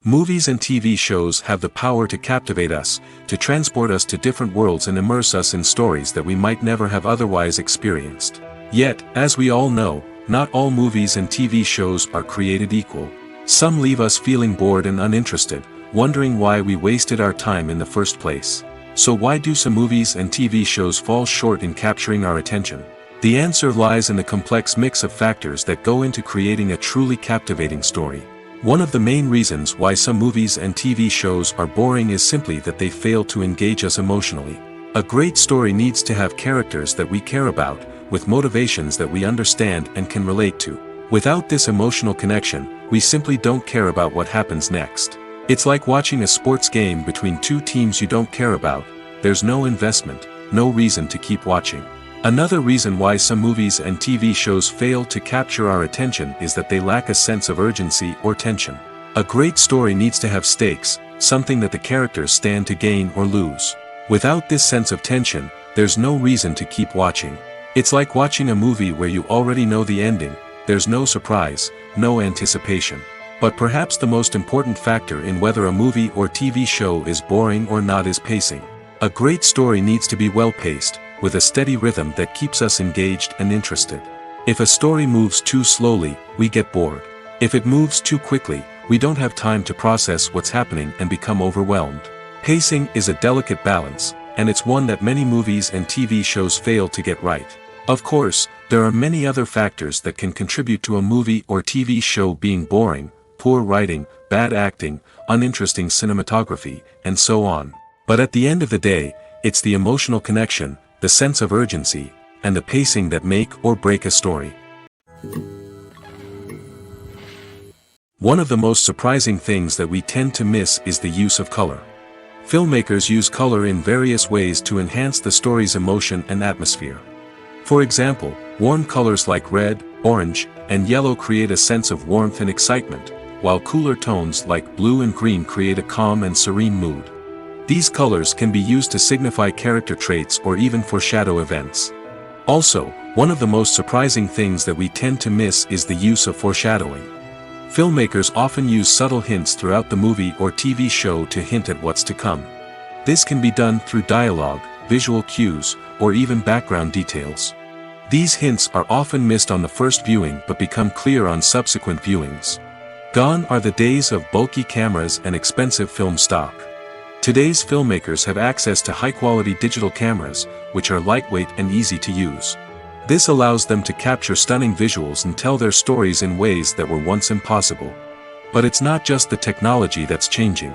S2: Movies and TV shows have the power to captivate us, to transport us to different worlds and immerse us in stories that we might never have otherwise experienced. Yet, as we all know, not all movies and TV shows are created equal. Some leave us feeling bored and uninterested, wondering why we wasted our time in the first place. So why do some movies and TV shows fall short in capturing our attention? The answer lies in the complex mix of factors that go into creating a truly captivating story. One of the main reasons why some movies and TV shows are boring is simply that they fail to engage us emotionally. A great story needs to have characters that we care about, with motivations that we understand and can relate to. Without this emotional connection, we simply don't care about what happens next. It's like watching a sports game between two teams you don't care about. There's no investment, no reason to keep watching. Another reason why some movies and TV shows fail to capture our attention is that they lack a sense of urgency or tension. A great story needs to have stakes, something that the characters stand to gain or lose. Without this sense of tension, there's no reason to keep watching. It's like watching a movie where you already know the ending. There's no surprise, no anticipation. But perhaps the most important factor in whether a movie or TV show is boring or not is pacing. A great story needs to be well-paced, with a steady rhythm that keeps us engaged and interested. If a story moves too slowly, we get bored. If it moves too quickly, we don't have time to process what's happening and become overwhelmed. Pacing is a delicate balance, and it's one that many movies and TV shows fail to get right. Of course, there are many other factors that can contribute to a movie or TV show being boring: poor writing, bad acting, uninteresting cinematography, and so on. But at the end of the day, it's the emotional connection, the sense of urgency, and the pacing that make or break a story. One of the most surprising things that we tend to miss is the use of color. Filmmakers use color in various ways to enhance the story's emotion and atmosphere. For example, warm colors like red, orange, and yellow create a sense of warmth and excitement, while cooler tones like blue and green create a calm and serene mood. These colors can be used to signify character traits or even foreshadow events. Also, one of the most surprising things that we tend to miss is the use of foreshadowing. Filmmakers often use subtle hints throughout the movie or TV show to hint at what's to come. This can be done through dialogue, visual cues, or even background details. These hints are often missed on the first viewing but become clear on subsequent viewings. Gone are the days of bulky cameras and expensive film stock. Today's filmmakers have access to high-quality digital cameras, which are lightweight and easy to use. This allows them to capture stunning visuals and tell their stories in ways that were once impossible. But it's not just the technology that's changing.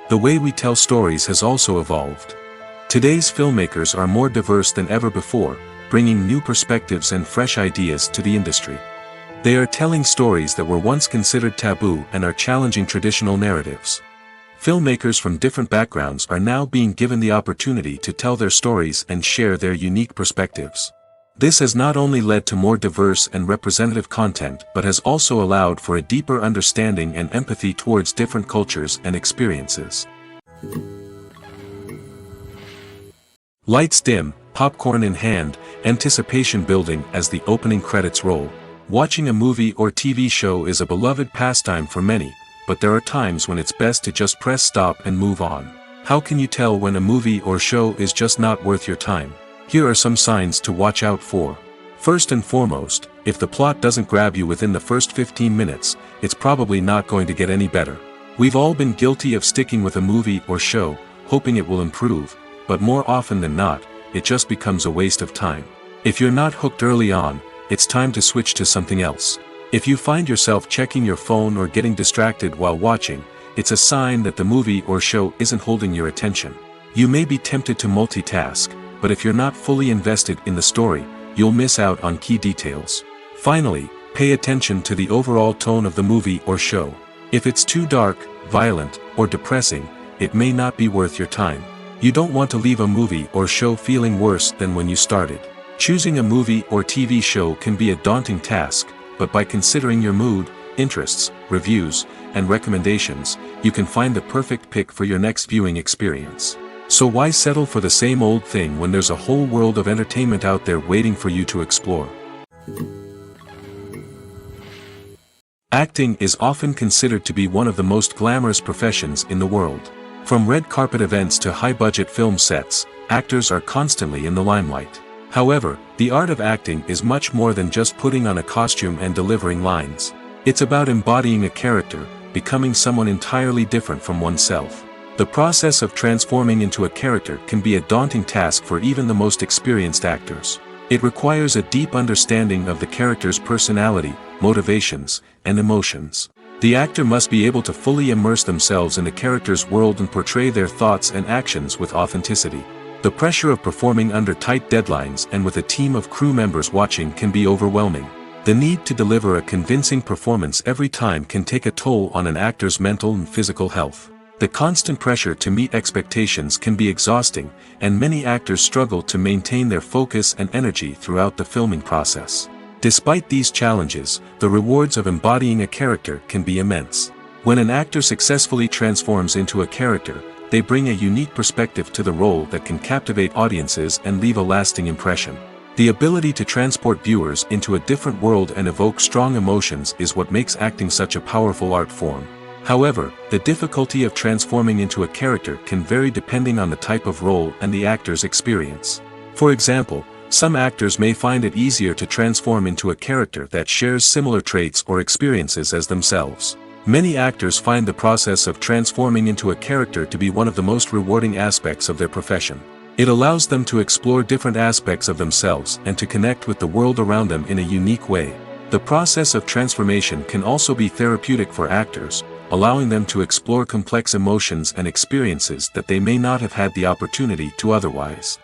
S2: The way we tell stories has also evolved. Today's filmmakers are more diverse than ever before, bringing new perspectives and fresh ideas to the industry. They are telling stories that were once considered taboo and are challenging traditional narratives. Filmmakers from different backgrounds are now being given the opportunity to tell their stories and share their unique perspectives. This has not only led to more diverse and representative content but has also allowed for a deeper understanding and empathy towards different cultures and experiences. Lights dim, popcorn in hand, anticipation building as the opening credits roll. Watching a movie or TV show is a beloved pastime for many, but there are times when it's best to just press stop and move on. How can you tell when a movie or show is just not worth your time? Here are some signs to watch out for. First and foremost, if the plot doesn't grab you within the first 15 minutes, it's probably not going to get any better. We've all been guilty of sticking with a movie or show, hoping it will improve, but more often than not, it just becomes a waste of time. If you're not hooked early on, it's time to switch to something else. If you find yourself checking your phone or getting distracted while watching, it's a sign that the movie or show isn't holding your attention. You may be tempted to multitask, but if you're not fully invested in the story, you'll miss out on key details. Finally, pay attention to the overall tone of the movie or show. If it's too dark, violent, or depressing, it may not be worth your time. You don't want to leave a movie or show feeling worse than when you started. Choosing a movie or TV show can be a daunting task, but by considering your mood, interests, reviews, and recommendations, you can find the perfect pick for your next viewing experience. So why settle for the same old thing when there's a whole world of entertainment out there waiting for you to explore? Acting is often considered to be one of the most glamorous professions in the world. From red carpet events to high-budget film sets, actors are constantly in the limelight. However, the art of acting is much more than just putting on a costume and delivering lines. It's about embodying a character, becoming someone entirely different from oneself. The process of transforming into a character can be a daunting task for even the most experienced actors. It requires a deep understanding of the character's personality, motivations, and emotions. The actor must be able to fully immerse themselves in the character's world and portray their thoughts and actions with authenticity. The pressure of performing under tight deadlines and with a team of crew members watching can be overwhelming. The need to deliver a convincing performance every time can take a toll on an actor's mental and physical health. The constant pressure to meet expectations can be exhausting, and many actors struggle to maintain their focus and energy throughout the filming process. Despite these challenges, the rewards of embodying a character can be immense. When an actor successfully transforms into a character, they bring a unique perspective to the role that can captivate audiences and leave a lasting impression. The ability to transport viewers into a different world and evoke strong emotions is what makes acting such a powerful art form. However, the difficulty of transforming into a character can vary depending on the type of role and the actor's experience. For example, some actors may find it easier to transform into a character that shares similar traits or experiences as themselves. Many actors find the process of transforming into a character to be one of the most rewarding aspects of their profession. It allows them to explore different aspects of themselves and to connect with the world around them in a unique way. The process of transformation can also be therapeutic for actors, allowing them to explore complex emotions and experiences that they may not have had the opportunity to otherwise.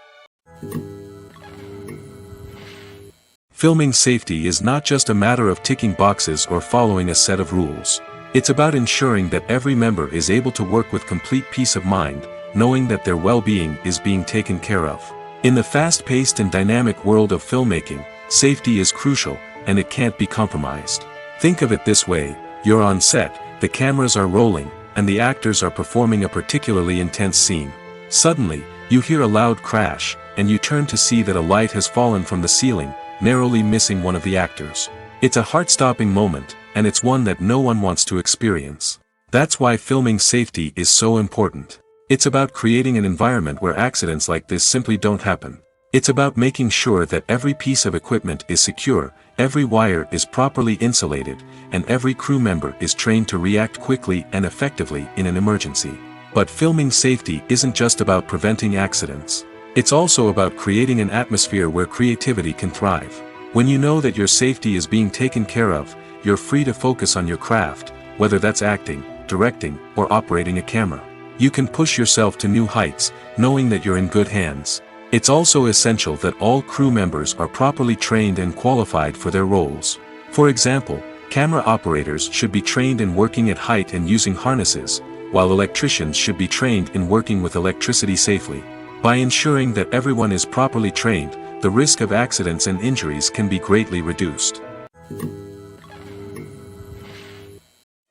S2: Filming safety is not just a matter of ticking boxes or following a set of rules. It's about ensuring that every member is able to work with complete peace of mind, knowing that their well-being is being taken care of. In the fast-paced and dynamic world of filmmaking, safety is crucial, and it can't be compromised. Think of it this way: you're on set, the cameras are rolling, and the actors are performing a particularly intense scene. Suddenly, you hear a loud crash, and you turn to see that a light has fallen from the ceiling, narrowly missing one of the actors. It's a heart-stopping moment, and it's one that no one wants to experience. That's why filming safety is so important. It's about creating an environment where accidents like this simply don't happen. It's about making sure that every piece of equipment is secure, every wire is properly insulated, and every crew member is trained to react quickly and effectively in an emergency. But filming safety isn't just about preventing accidents. It's also about creating an atmosphere where creativity can thrive. When you know that your safety is being taken care of, you're free to focus on your craft, whether that's acting, directing, or operating a camera. You can push yourself to new heights, knowing that you're in good hands. It's also essential that all crew members are properly trained and qualified for their roles. For example, camera operators should be trained in working at height and using harnesses, while electricians should be trained in working with electricity safely. By ensuring that everyone is properly trained, the risk of accidents and injuries can be greatly reduced.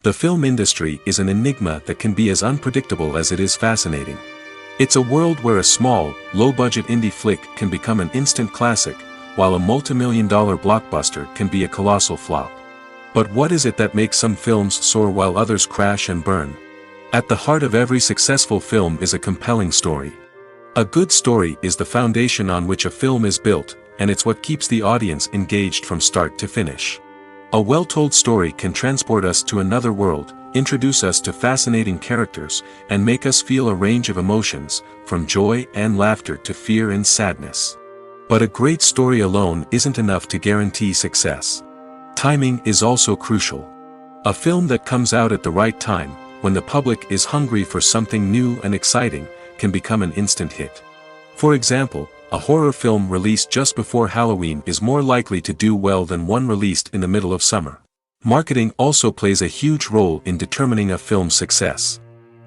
S2: The film industry is an enigma that can be as unpredictable as it is fascinating. It's a world where a small, low-budget indie flick can become an instant classic, while a multi-million-dollar blockbuster can be a colossal flop. But what is it that makes some films soar while others crash and burn? At the heart of every successful film is a compelling story. A good story is the foundation on which a film is built, and it's what keeps the audience engaged from start to finish. A well-told story can transport us to another world, introduce us to fascinating characters, and make us feel a range of emotions, from joy and laughter to fear and sadness. But a great story alone isn't enough to guarantee success. Timing is also crucial. A film that comes out at the right time, when the public is hungry for something new and exciting, can become an instant hit. For example, a horror film released just before Halloween is more likely to do well than one released in the middle of summer. Marketing also plays a huge role in determining a film's success.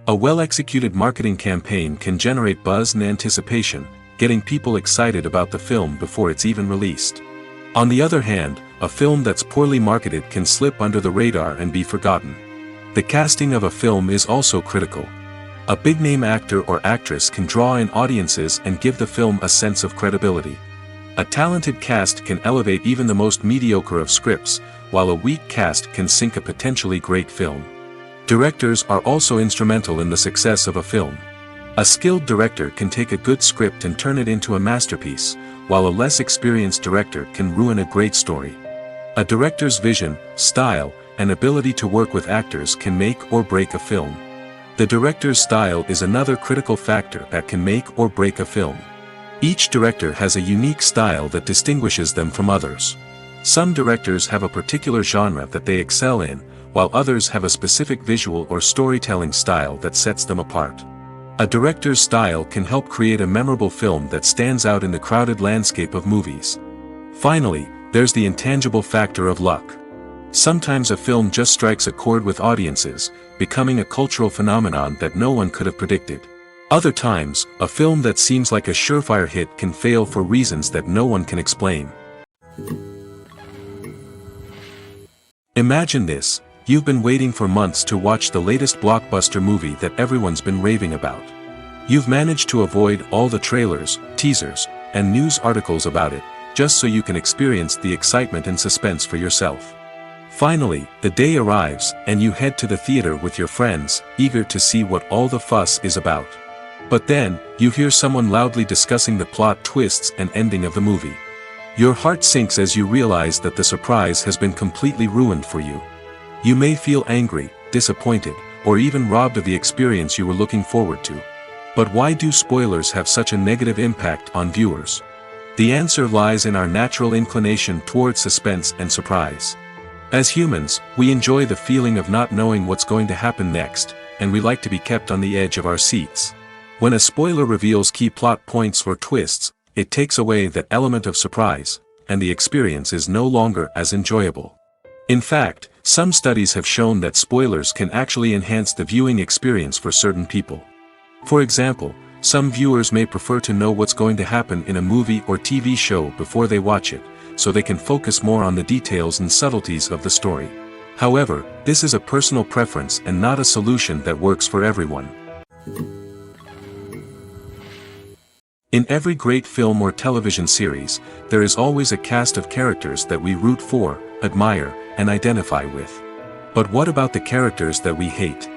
S2: A well-executed marketing campaign can generate buzz and anticipation, getting people excited about the film before it's even released. On the other hand, a film that's poorly marketed can slip under the radar and be forgotten. The casting of a film is also critical. A big-name actor or actress can draw in audiences and give the film a sense of credibility. A talented cast can elevate even the most mediocre of scripts, while a weak cast can sink a potentially great film. Directors are also instrumental in the success of a film. A skilled director can take a good script and turn it into a masterpiece, while a less experienced director can ruin a great story. A director's vision, style, and ability to work with actors can make or break a film. The director's style is another critical factor that can make or break a film. Each director has a unique style that distinguishes them from others. Some directors have a particular genre that they excel in, while others have a specific visual or storytelling style that sets them apart. A director's style can help create a memorable film that stands out in the crowded landscape of movies. Finally, there's the intangible factor of luck. Sometimes a film just strikes a chord with audiences, becoming a cultural phenomenon that no one could have predicted. Other times, a film that seems like a surefire hit can fail for reasons that no one can explain. Imagine this: you've been waiting for months to watch the latest blockbuster movie that everyone's been raving about. You've managed to avoid all the trailers, teasers, and news articles about it, just so you can experience the excitement and suspense for yourself. Finally, the day arrives, and you head to the theater with your friends, eager to see what all the fuss is about. But then, you hear someone loudly discussing the plot twists and ending of the movie. Your heart sinks as you realize that the surprise has been completely ruined for you. You may feel angry, disappointed, or even robbed of the experience you were looking forward to. But why do spoilers have such a negative impact on viewers? The answer lies in our natural inclination toward suspense and surprise. As humans, we enjoy the feeling of not knowing what's going to happen next, and we like to be kept on the edge of our seats. When a spoiler reveals key plot points or twists, it takes away that element of surprise, and the experience is no longer as enjoyable. In fact, some studies have shown that spoilers can actually enhance the viewing experience for certain people. For example, some viewers may prefer to know what's going to happen in a movie or TV show before they watch it, so they can focus more on the details and subtleties of the story. However, this is a personal preference and not a solution that works for everyone. In every great film or television series, there is always a cast of characters that we root for, admire, and identify with. But what about the characters that we hate?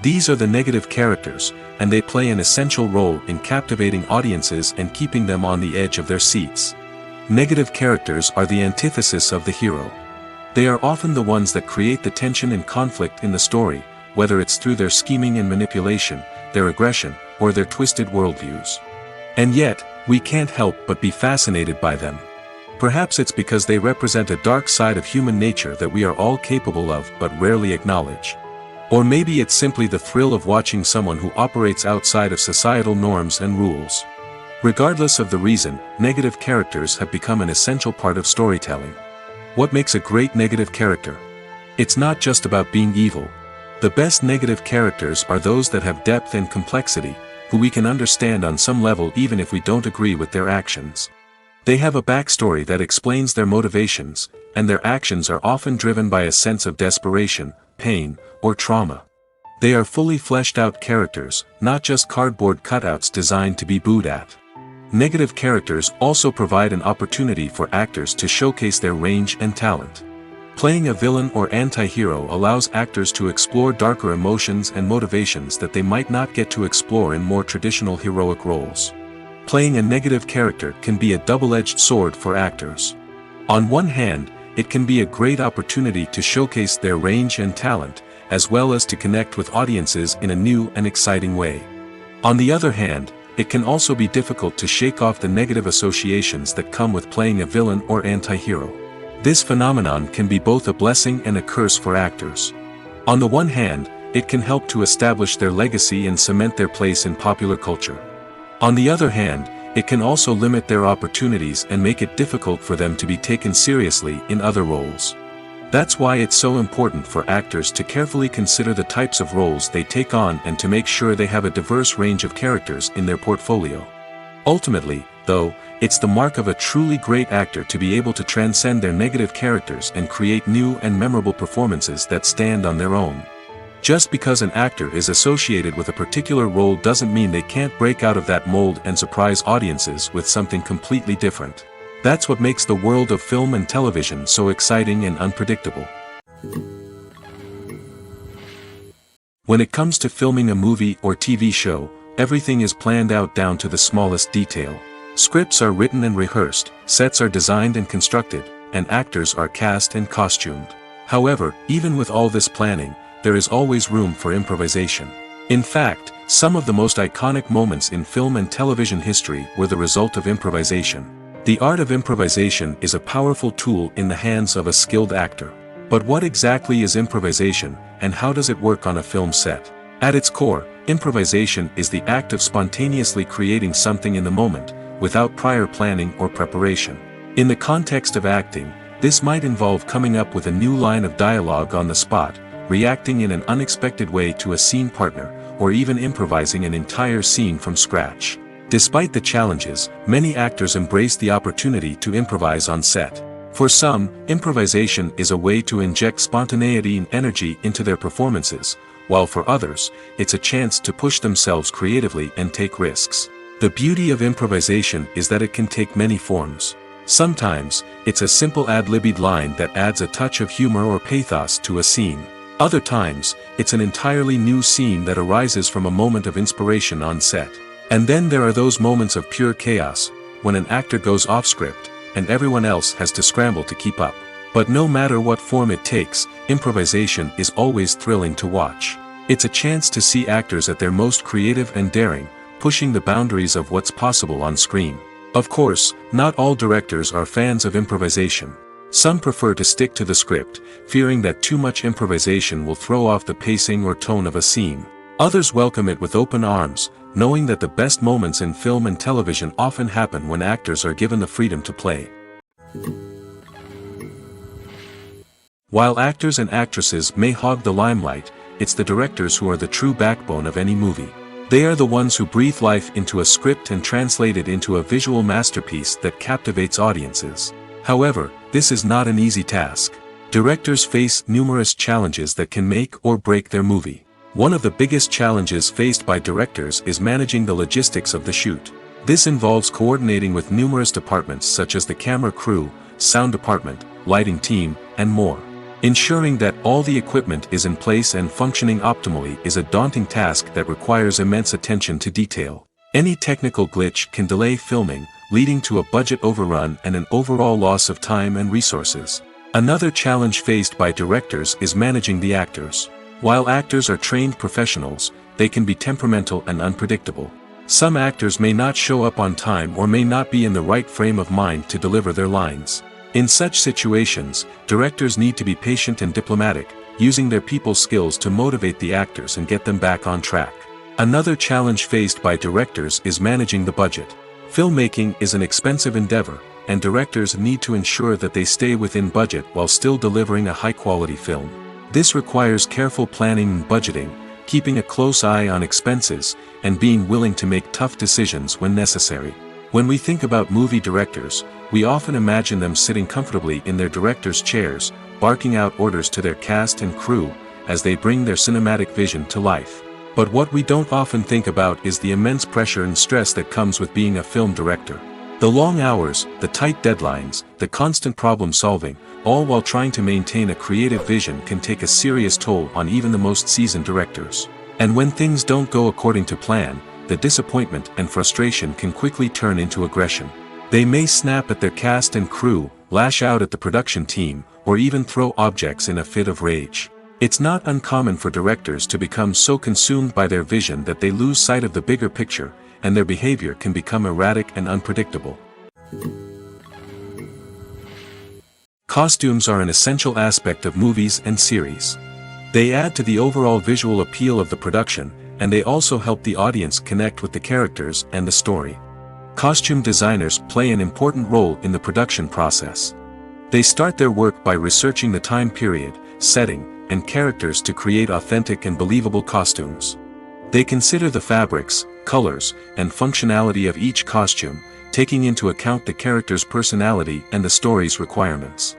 S2: These are the negative characters, and they play an essential role in captivating audiences and keeping them on the edge of their seats. Negative characters are the antithesis of the hero. They are often the ones that create the tension and conflict in the story, whether it's through their scheming and manipulation, their aggression, or their twisted worldviews. And yet, we can't help but be fascinated by them. Perhaps it's because they represent a dark side of human nature that we are all capable of but rarely acknowledge. Or maybe it's simply the thrill of watching someone who operates outside of societal norms and rules. Regardless of the reason, negative characters have become an essential part of storytelling. What makes a great negative character? It's not just about being evil. The best negative characters are those that have depth and complexity, who we can understand on some level even if we don't agree with their actions. They have a backstory that explains their motivations, and their actions are often driven by a sense of desperation, pain, or trauma. They are fully fleshed out characters, not just cardboard cutouts designed to be booed at. Negative characters also provide an opportunity for actors to showcase their range and talent. Playing a villain or anti-hero allows actors to explore darker emotions and motivations that they might not get to explore in more traditional heroic roles. Playing a negative character can be a double-edged sword for actors. On one hand, it can be a great opportunity to showcase their range and talent, as well as to connect with audiences in a new and exciting way. On the other hand, it can also be difficult to shake off the negative associations that come with playing a villain or anti-hero. This phenomenon can be both a blessing and a curse for actors. On the one hand, it can help to establish their legacy and cement their place in popular culture. On the other hand, it can also limit their opportunities and make it difficult for them to be taken seriously in other roles. That's why it's so important for actors to carefully consider the types of roles they take on and to make sure they have a diverse range of characters in their portfolio. Ultimately, though, it's the mark of a truly great actor to be able to transcend their negative characters and create new and memorable performances that stand on their own. Just because an actor is associated with a particular role doesn't mean they can't break out of that mold and surprise audiences with something completely different. That's what makes the world of film and television so exciting and unpredictable. When it comes to filming a movie or TV show, everything is planned out down to the smallest detail. Scripts are written and rehearsed, sets are designed and constructed, and actors are cast and costumed. However, even with all this planning, there is always room for improvisation. In fact, some of the most iconic moments in film and television history were the result of improvisation. The art of improvisation is a powerful tool in the hands of a skilled actor. But what exactly is improvisation, and how does it work on a film set? At its core, improvisation is the act of spontaneously creating something in the moment, without prior planning or preparation. In the context of acting, This might involve coming up with a new line of dialogue on the spot, reacting in an unexpected way to a scene partner, or even improvising an entire scene from scratch. Despite the challenges, many actors embrace the opportunity to improvise on set. For some, improvisation is a way to inject spontaneity and energy into their performances, while for others, it's a chance to push themselves creatively and take risks. The beauty of improvisation is that it can take many forms. Sometimes, it's a simple ad-libbed line that adds a touch of humor or pathos to a scene. Other times, it's an entirely new scene that arises from a moment of inspiration on set. And then there are those moments of pure chaos, when an actor goes off script, and everyone else has to scramble to keep up. But no matter what form it takes, improvisation is always thrilling to watch. It's a chance to see actors at their most creative and daring, pushing the boundaries of what's possible on screen. Of course, not all directors are fans of improvisation. Some prefer to stick to the script, fearing that too much improvisation will throw off the pacing or tone of a scene. Others welcome it with open arms, knowing that the best moments in film and television often happen when actors are given the freedom to play. While actors and actresses may hog the limelight, it's the directors who are the true backbone of any movie. They are the ones who breathe life into a script and translate it into a visual masterpiece that captivates audiences. However, this is not an easy task. Directors face numerous challenges that can make or break their movie. One of the biggest challenges faced by directors is managing the logistics of the shoot. This involves coordinating with numerous departments such as the camera crew, sound department, lighting team, and more. Ensuring that all the equipment is in place and functioning optimally is a daunting task that requires immense attention to detail. Any technical glitch can delay filming, leading to a budget overrun and an overall loss of time and resources. Another challenge faced by directors is managing the actors. While actors are trained professionals, they can be temperamental and unpredictable. Some actors may not show up on time or may not be in the right frame of mind to deliver their lines. In such situations, directors need to be patient and diplomatic, using their people skills to motivate the actors and get them back on track. Another challenge faced by directors is managing the budget. Filmmaking is an expensive endeavor, and directors need to ensure that they stay within budget while still delivering a high-quality film. This requires careful planning and budgeting, keeping a close eye on expenses, and being willing to make tough decisions when necessary. When we think about movie directors, we often imagine them sitting comfortably in their director's chairs, barking out orders to their cast and crew, as they bring their cinematic vision to life. But what we don't often think about is the immense pressure and stress that comes with being a film director. The long hours, the tight deadlines, the constant problem solving, all while trying to maintain a creative vision can take a serious toll on even the most seasoned directors. And when things don't go according to plan, the disappointment and frustration can quickly turn into aggression. They may snap at their cast and crew, lash out at the production team, or even throw objects in a fit of rage. It's not uncommon for directors to become so consumed by their vision that they lose sight of the bigger picture, and their behavior can become erratic and unpredictable. Costumes are an essential aspect of movies and series. They add to the overall visual appeal of the production, and they also help the audience connect with the characters and the story. Costume designers play an important role in the production process. They start their work by researching the time period, setting, and characters to create authentic and believable costumes. They consider the fabrics, colors, and functionality of each costume, taking into account the character's personality and the story's requirements.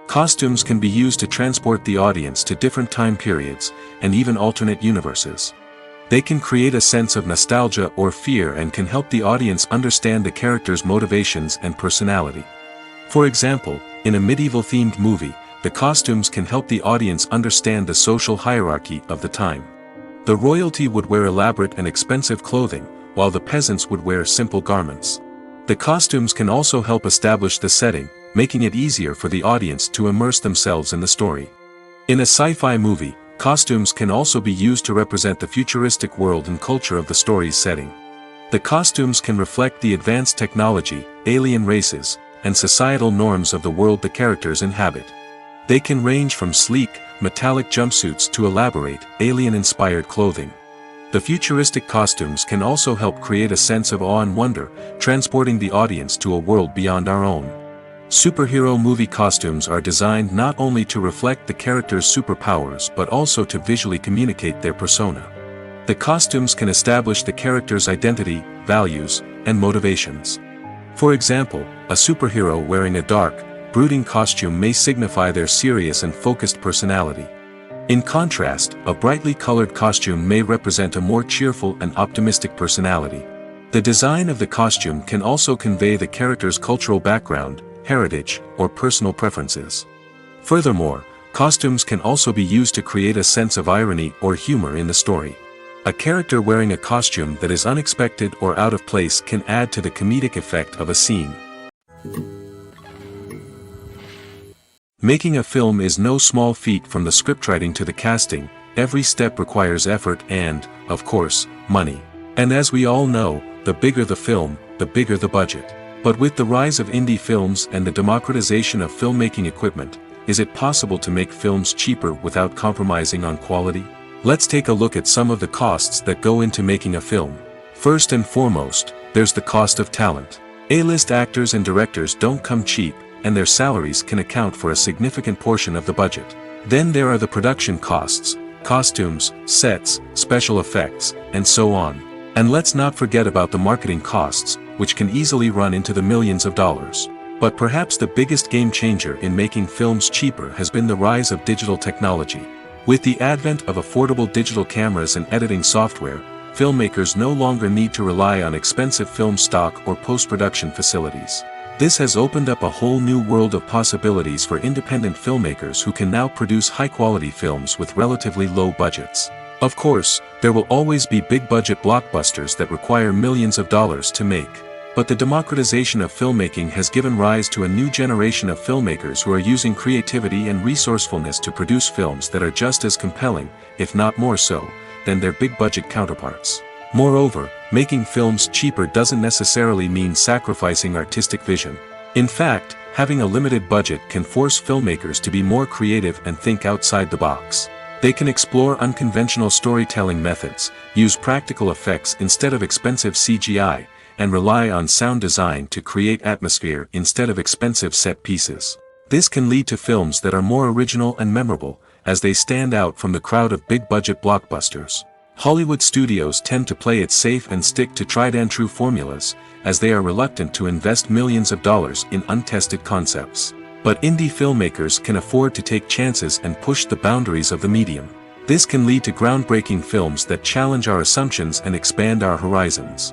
S2: Costumes can be used to transport the audience to different time periods, and even alternate universes. They can create a sense of nostalgia or fear and can help the audience understand the character's motivations and personality. For example, in a medieval-themed movie, the costumes can help the audience understand the social hierarchy of the time. The royalty would wear elaborate and expensive clothing, while the peasants would wear simple garments. The costumes can also help establish the setting, making it easier for the audience to immerse themselves in the story. In a sci-fi movie, costumes can also be used to represent the futuristic world and culture of the story's setting. The costumes can reflect the advanced technology, alien races, and societal norms of the world the characters inhabit. They can range from sleek, metallic jumpsuits to elaborate, alien-inspired clothing. The futuristic costumes can also help create a sense of awe and wonder, transporting the audience to a world beyond our own. Superhero movie costumes are designed not only to reflect the character's superpowers but also to visually communicate their persona. The costumes can establish the character's identity, values, and motivations. For example, a superhero wearing a dark, brooding costume may signify their serious and focused personality. In contrast, a brightly colored costume may represent a more cheerful and optimistic personality. The design of the costume can also convey the character's cultural background, heritage, or personal preferences. Furthermore, costumes can also be used to create a sense of irony or humor in the story. A character wearing a costume that is unexpected or out of place can add to the comedic effect of a scene. Making a film is no small feat. From the scriptwriting to the casting, every step requires effort and, of course, money. And as we all know, the bigger the film, the bigger the budget. But with the rise of indie films and the democratization of filmmaking equipment, is it possible to make films cheaper without compromising on quality? Let's take a look at some of the costs that go into making a film. First and foremost, there's the cost of talent. A-list actors and directors don't come cheap, and their salaries can account for a significant portion of the budget. Then there are the production costs, costumes, sets, special effects, and so on. And let's not forget about the marketing costs, which can easily run into the millions of dollars. But perhaps the biggest game changer in making films cheaper has been the rise of digital technology. With the advent of affordable digital cameras and editing software, filmmakers no longer need to rely on expensive film stock or post-production facilities. This has opened up a whole new world of possibilities for independent filmmakers who can now produce high-quality films with relatively low budgets. Of course, there will always be big-budget blockbusters that require millions of dollars to make. But the democratization of filmmaking has given rise to a new generation of filmmakers who are using creativity and resourcefulness to produce films that are just as compelling, if not more so, than their big-budget counterparts. Moreover, making films cheaper doesn't necessarily mean sacrificing artistic vision. In fact, having a limited budget can force filmmakers to be more creative and think outside the box. They can explore unconventional storytelling methods, use practical effects instead of expensive CGI, and rely on sound design to create atmosphere instead of expensive set pieces. This can lead to films that are more original and memorable, as they stand out from the crowd of big-budget blockbusters. Hollywood studios tend to play it safe and stick to tried-and-true formulas, as they are reluctant to invest millions of dollars in untested concepts. But indie filmmakers can afford to take chances and push the boundaries of the medium. This can lead to groundbreaking films that challenge our assumptions and expand our horizons.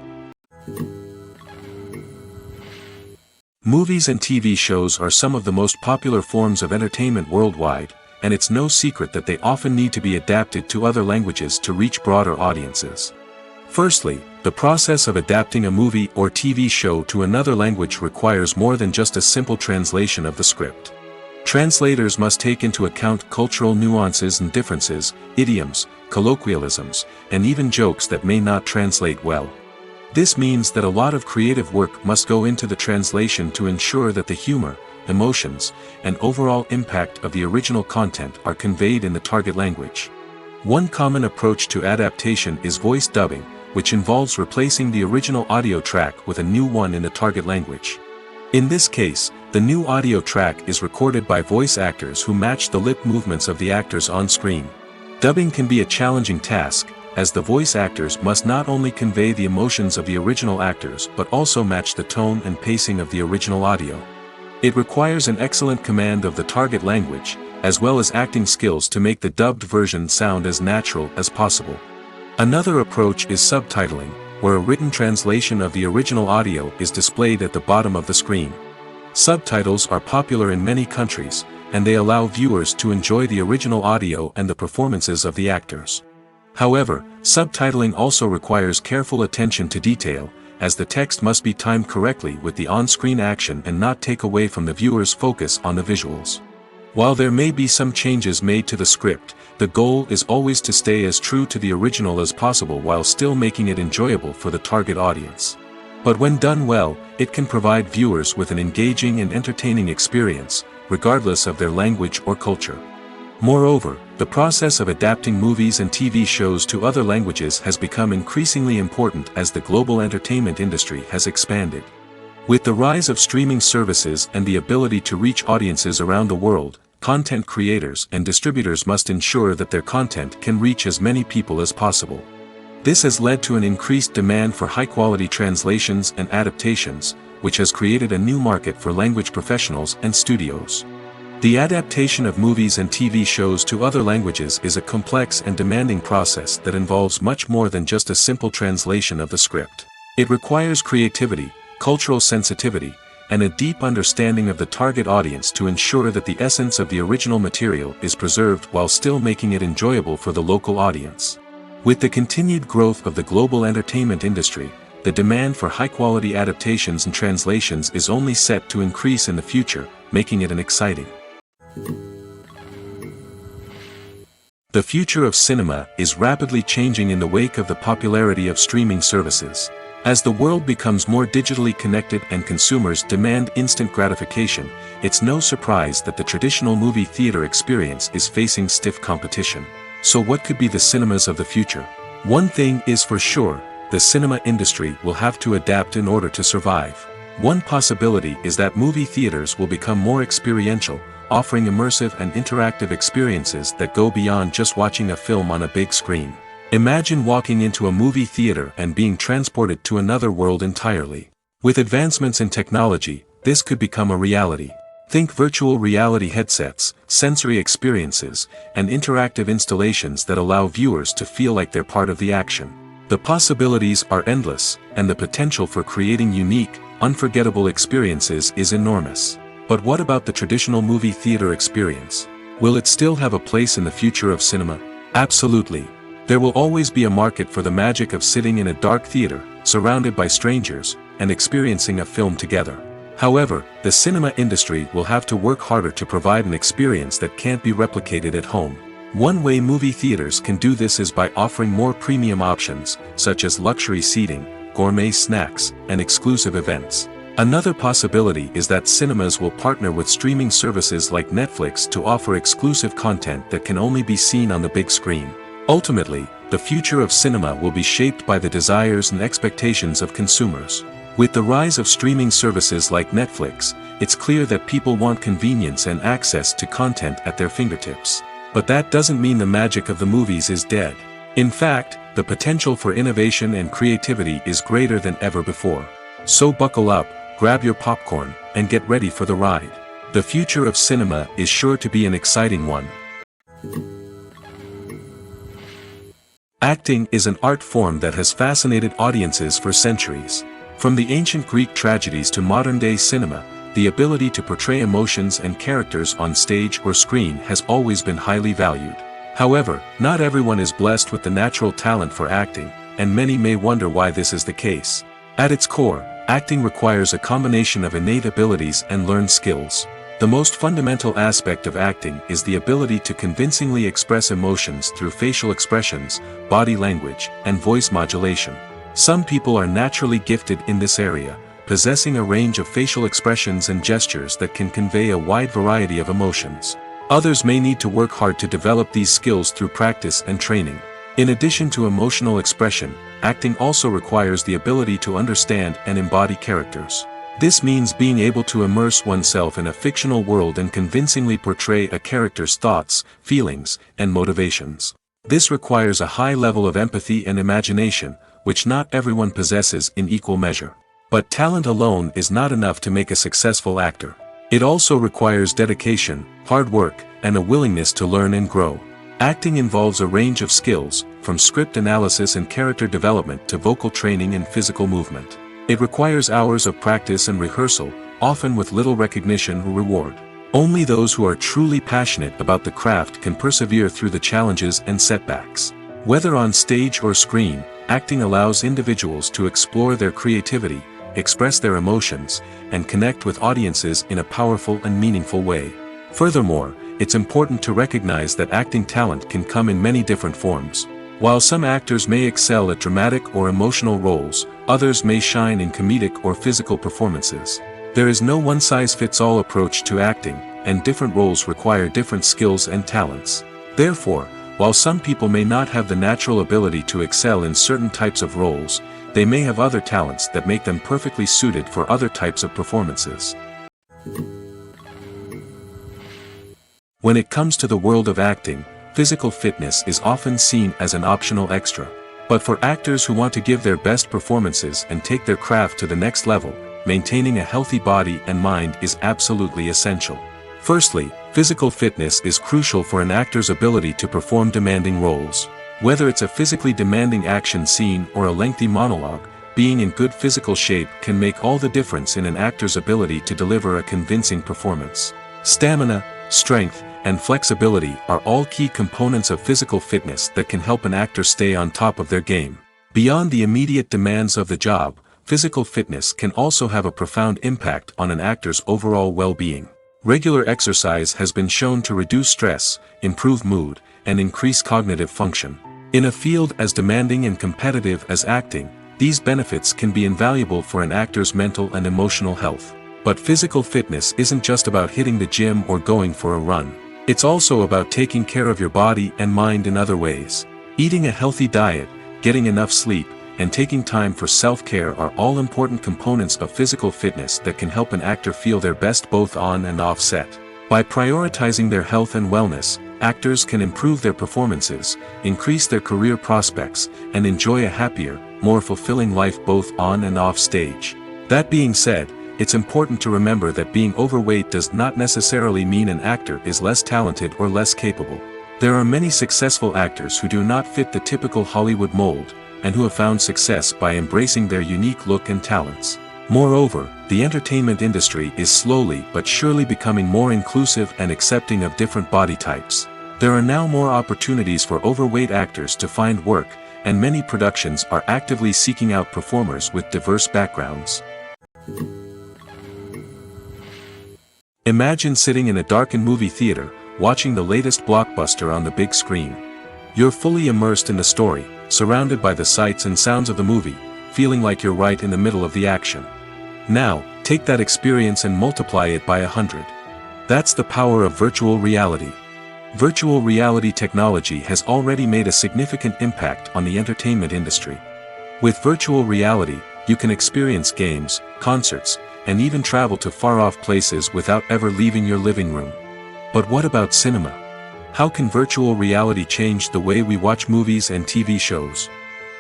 S2: Movies and TV shows are some of the most popular forms of entertainment worldwide, and it's no secret that they often need to be adapted to other languages to reach broader audiences. Firstly, the process of adapting a movie or TV show to another language requires more than just a simple translation of the script. Translators must take into account cultural nuances and differences, idioms, colloquialisms, and even jokes that may not translate well. This means that a lot of creative work must go into the translation to ensure that the humor, emotions, and overall impact of the original content are conveyed in the target language. One common approach to adaptation is voice dubbing, which involves replacing the original audio track with a new one in the target language. In this case, the new audio track is recorded by voice actors who match the lip movements of the actors on screen. Dubbing can be a challenging task, as the voice actors must not only convey the emotions of the original actors but also match the tone and pacing of the original audio. It requires an excellent command of the target language, as well as acting skills to make the dubbed version sound as natural as possible. Another approach is subtitling, where a written translation of the original audio is displayed at the bottom of the screen. Subtitles are popular in many countries, and they allow viewers to enjoy the original audio and the performances of the actors. However, subtitling also requires careful attention to detail, as the text must be timed correctly with the on-screen action and not take away from the viewer's focus on the visuals. While there may be some changes made to the script, the goal is always to stay as true to the original as possible while still making it enjoyable for the target audience. But when done well, it can provide viewers with an engaging and entertaining experience, regardless of their language or culture. Moreover, the process of adapting movies and TV shows to other languages has become increasingly important as the global entertainment industry has expanded. With the rise of streaming services and the ability to reach audiences around the world, content creators and distributors must ensure that their content can reach as many people as possible. This has led to an increased demand for high-quality translations and adaptations, which has created a new market for language professionals and studios. The adaptation of movies and TV shows to other languages is a complex and demanding process that involves much more than just a simple translation of the script. It requires creativity, cultural sensitivity, and a deep understanding of the target audience to ensure that the essence of the original material is preserved while still making it enjoyable for the local audience. With the continued growth of the global entertainment industry, the demand for high-quality adaptations and translations is only set to increase in the future, making it an exciting. The future of cinema is rapidly changing in the wake of the popularity of streaming services. As the world becomes more digitally connected and consumers demand instant gratification, it's no surprise that the traditional movie theater experience is facing stiff competition. So what could be the cinemas of the future? One thing is for sure, the cinema industry will have to adapt in order to survive. One possibility is that movie theaters will become more experiential, offering immersive and interactive experiences that go beyond just watching a film on a big screen. Imagine walking into a movie theater and being transported to another world entirely. With advancements in technology, this could become a reality. Think virtual reality headsets, sensory experiences, and interactive installations that allow viewers to feel like they're part of the action. The possibilities are endless, and the potential for creating unique, unforgettable experiences is enormous. But what about the traditional movie theater experience? Will it still have a place in the future of cinema? Absolutely. There will always be a market for the magic of sitting in a dark theater, surrounded by strangers, and experiencing a film together. However, the cinema industry will have to work harder to provide an experience that can't be replicated at home. One way movie theaters can do this is by offering more premium options, such as luxury seating, gourmet snacks, and exclusive events. Another possibility is that cinemas will partner with streaming services like Netflix to offer exclusive content that can only be seen on the big screen. Ultimately, the future of cinema will be shaped by the desires and expectations of consumers. With the rise of streaming services like Netflix, it's clear that people want convenience and access to content at their fingertips. But that doesn't mean the magic of the movies is dead. In fact, the potential for innovation and creativity is greater than ever before. So buckle up, grab your popcorn, and get ready for the ride. The future of cinema is sure to be an exciting one. Acting is an art form that has fascinated audiences for centuries. From the ancient Greek tragedies to modern-day cinema, the ability to portray emotions and characters on stage or screen has always been highly valued. However, not everyone is blessed with the natural talent for acting, and many may wonder why this is the case. At its core, acting requires a combination of innate abilities and learned skills. The most fundamental aspect of acting is the ability to convincingly express emotions through facial expressions, body language, and voice modulation. Some people are naturally gifted in this area, possessing a range of facial expressions and gestures that can convey a wide variety of emotions. Others may need to work hard to develop these skills through practice and training. In addition to emotional expression, acting also requires the ability to understand and embody characters. This means being able to immerse oneself in a fictional world and convincingly portray a character's thoughts, feelings, and motivations. This requires a high level of empathy and imagination, which not everyone possesses in equal measure. But talent alone is not enough to make a successful actor. It also requires dedication, hard work, and a willingness to learn and grow. Acting involves a range of skills, from script analysis and character development to vocal training and physical movement. It requires hours of practice and rehearsal, often with little recognition or reward. Only those who are truly passionate about the craft can persevere through the challenges and setbacks. Whether on stage or screen, acting allows individuals to explore their creativity, express their emotions, and connect with audiences in a powerful and meaningful way. Furthermore, it's important to recognize that acting talent can come in many different forms. While some actors may excel at dramatic or emotional roles, others may shine in comedic or physical performances. There is no one-size-fits-all approach to acting, and different roles require different skills and talents. Therefore, while some people may not have the natural ability to excel in certain types of roles, they may have other talents that make them perfectly suited for other types of performances. When it comes to the world of acting, physical fitness is often seen as an optional extra. But for actors who want to give their best performances and take their craft to the next level, maintaining a healthy body and mind is absolutely essential. Firstly, physical fitness is crucial for an actor's ability to perform demanding roles. Whether it's a physically demanding action scene or a lengthy monologue, being in good physical shape can make all the difference in an actor's ability to deliver a convincing performance. Stamina, strength, and flexibility are all key components of physical fitness that can help an actor stay on top of their game. Beyond the immediate demands of the job, physical fitness can also have a profound impact on an actor's overall well-being. Regular exercise has been shown to reduce stress, improve mood, and increase cognitive function. In a field as demanding and competitive as acting, these benefits can be invaluable for an actor's mental and emotional health. But physical fitness isn't just about hitting the gym or going for a run. It's also about taking care of your body and mind in other ways. Eating a healthy diet, getting enough sleep, and taking time for self-care are all important components of physical fitness that can help an actor feel their best both on and off set. By prioritizing their health and wellness, actors can improve their performances, increase their career prospects, and enjoy a happier, more fulfilling life both on and off stage. That being said, it's important to remember that being overweight does not necessarily mean an actor is less talented or less capable. There are many successful actors who do not fit the typical Hollywood mold, and who have found success by embracing their unique look and talents. Moreover, the entertainment industry is slowly but surely becoming more inclusive and accepting of different body types. There are now more opportunities for overweight actors to find work, and many productions are actively seeking out performers with diverse backgrounds. Imagine sitting in a darkened movie theater, watching the latest blockbuster on the big screen. You're fully immersed in the story, surrounded by the sights and sounds of the movie, feeling like you're right in the middle of the action. Now, take that experience and multiply it by 100. That's the power of virtual reality. Virtual reality technology has already made a significant impact on the entertainment industry. With virtual reality, you can experience games, concerts, and even travel to far-off places without ever leaving your living room. But what about cinema? How can virtual reality change the way we watch movies and TV shows?